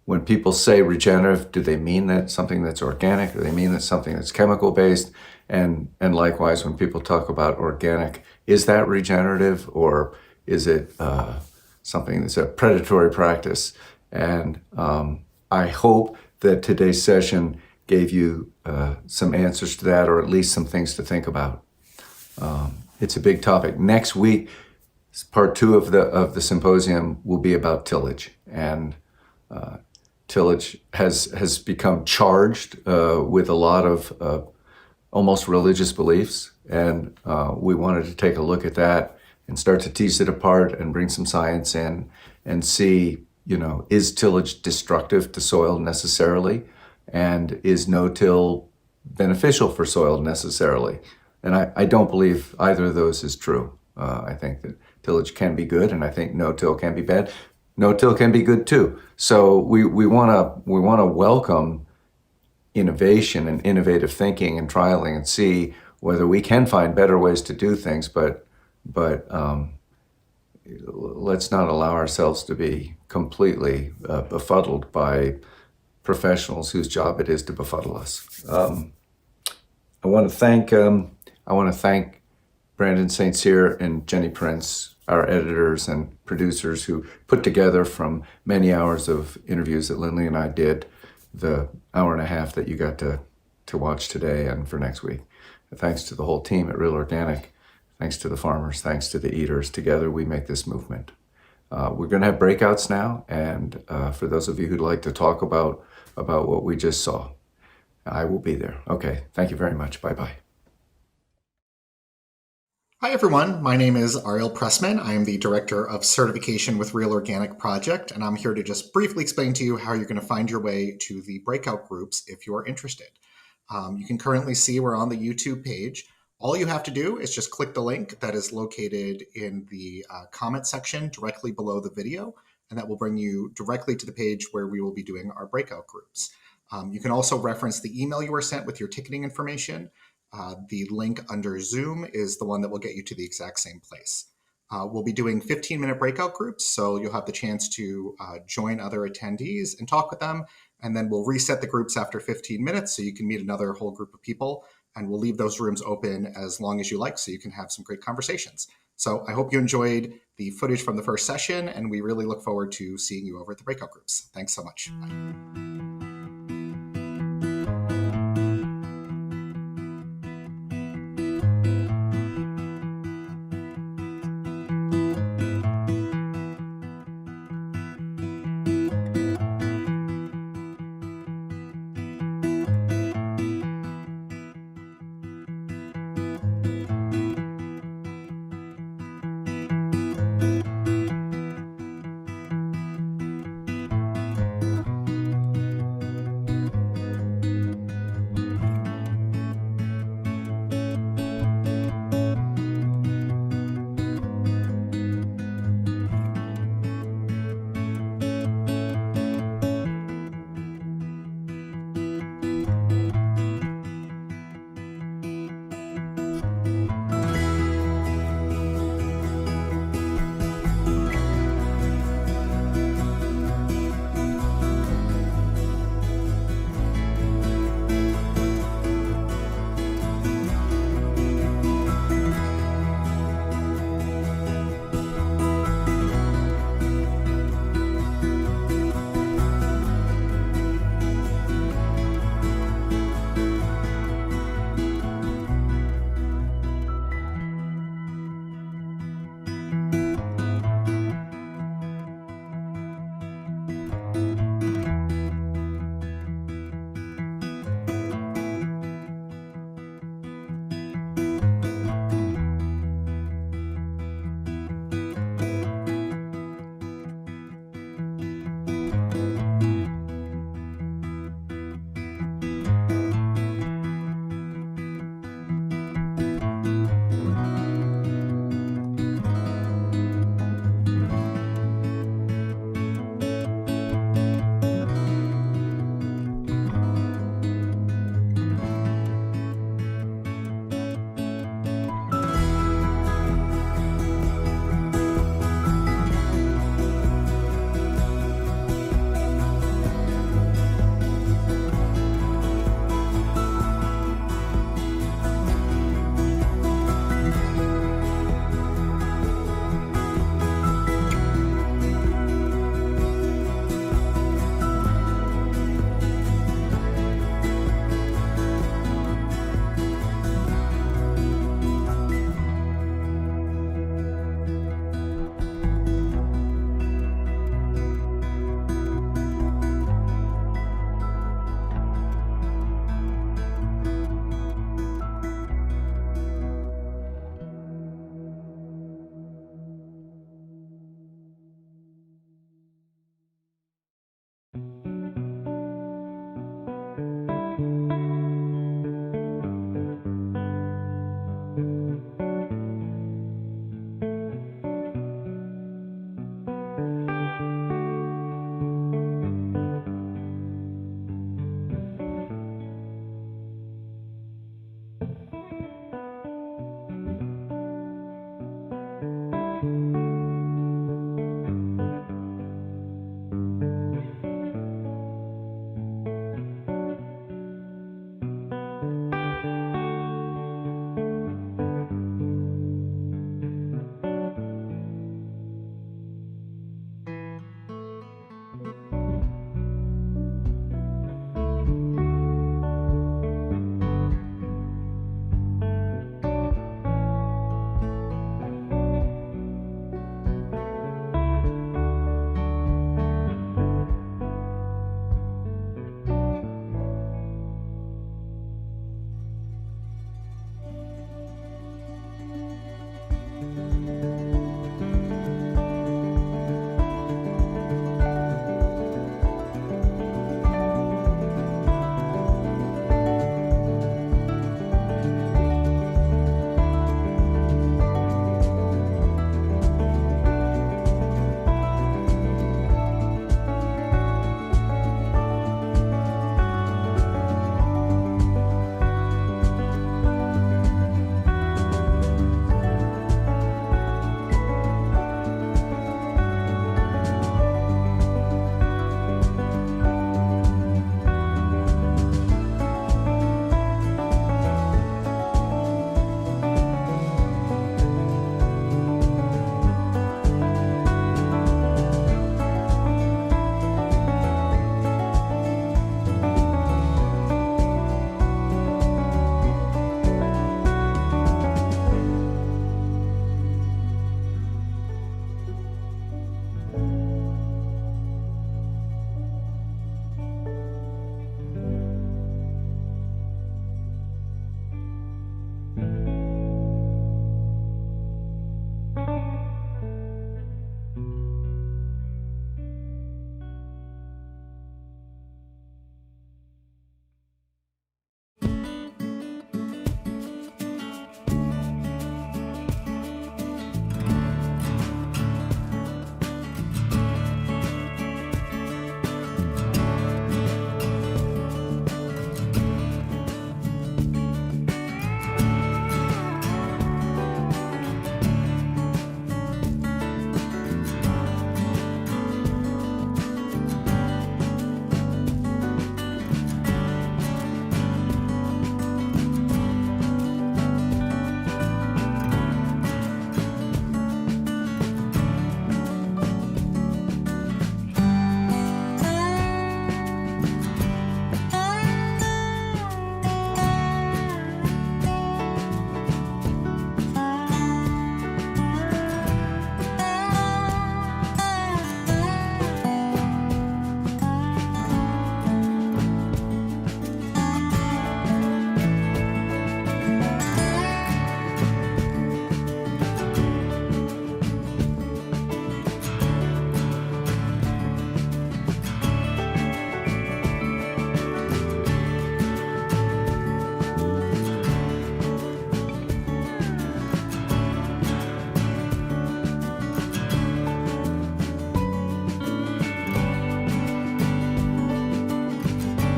when people say regenerative, do they mean that something that's organic? Do they mean that something that's chemical based? And likewise, when people talk about organic, is that regenerative, or is it something that's a predatory practice? And I hope that today's session gave you some answers to that, or at least some things to think about. It's a big topic. Next week, part 2 of the symposium will be about tillage, and tillage has become charged with a lot of almost religious beliefs, and we wanted to take a look at that and start to tease it apart and bring some science in and see, is tillage destructive to soil necessarily, and is no-till beneficial for soil necessarily? And I don't believe either of those is true. I think that tillage can be good, and I think no-till can be bad. No-till can be good too. So we want to welcome innovation and innovative thinking and trialing, and see whether we can find better ways to do things. But let's not allow ourselves to be completely befuddled by professionals whose job it is to befuddle us. I want to thank Brandon St. Cyr and Jenny Prince, our editors and producers, who put together from many hours of interviews that Lindley and I did, the hour and a half that you got to watch today and for next week. Thanks to the whole team at Real Organic. Thanks to the farmers. Thanks to the eaters. Together we make this movement. We're going to have breakouts now, and for those of you who'd like to talk about what we just saw, I will be there. Okay, thank you very much. Bye-bye. Hi everyone, my name is Ariel Pressman. I am the Director of Certification with Real Organic Project, and I'm here to just briefly explain to you how you're going to find your way to the breakout groups if you're interested. You can currently see we're on the YouTube page. All you have to do is just click the link that is located in the comment section directly below the video, and that will bring you directly to the page where we will be doing our breakout groups. You can also reference the email you were sent with your ticketing information. The link under Zoom is the one that will get you to the exact same place. We'll be doing 15-minute breakout groups, so you'll have the chance to join other attendees and talk with them, and then we'll reset the groups after 15 minutes so you can meet another whole group of people, and we'll leave those rooms open as long as you like so you can have some great conversations. So I hope you enjoyed the footage from the first session, and we really look forward to seeing you over at the breakout groups. Thanks so much. Bye.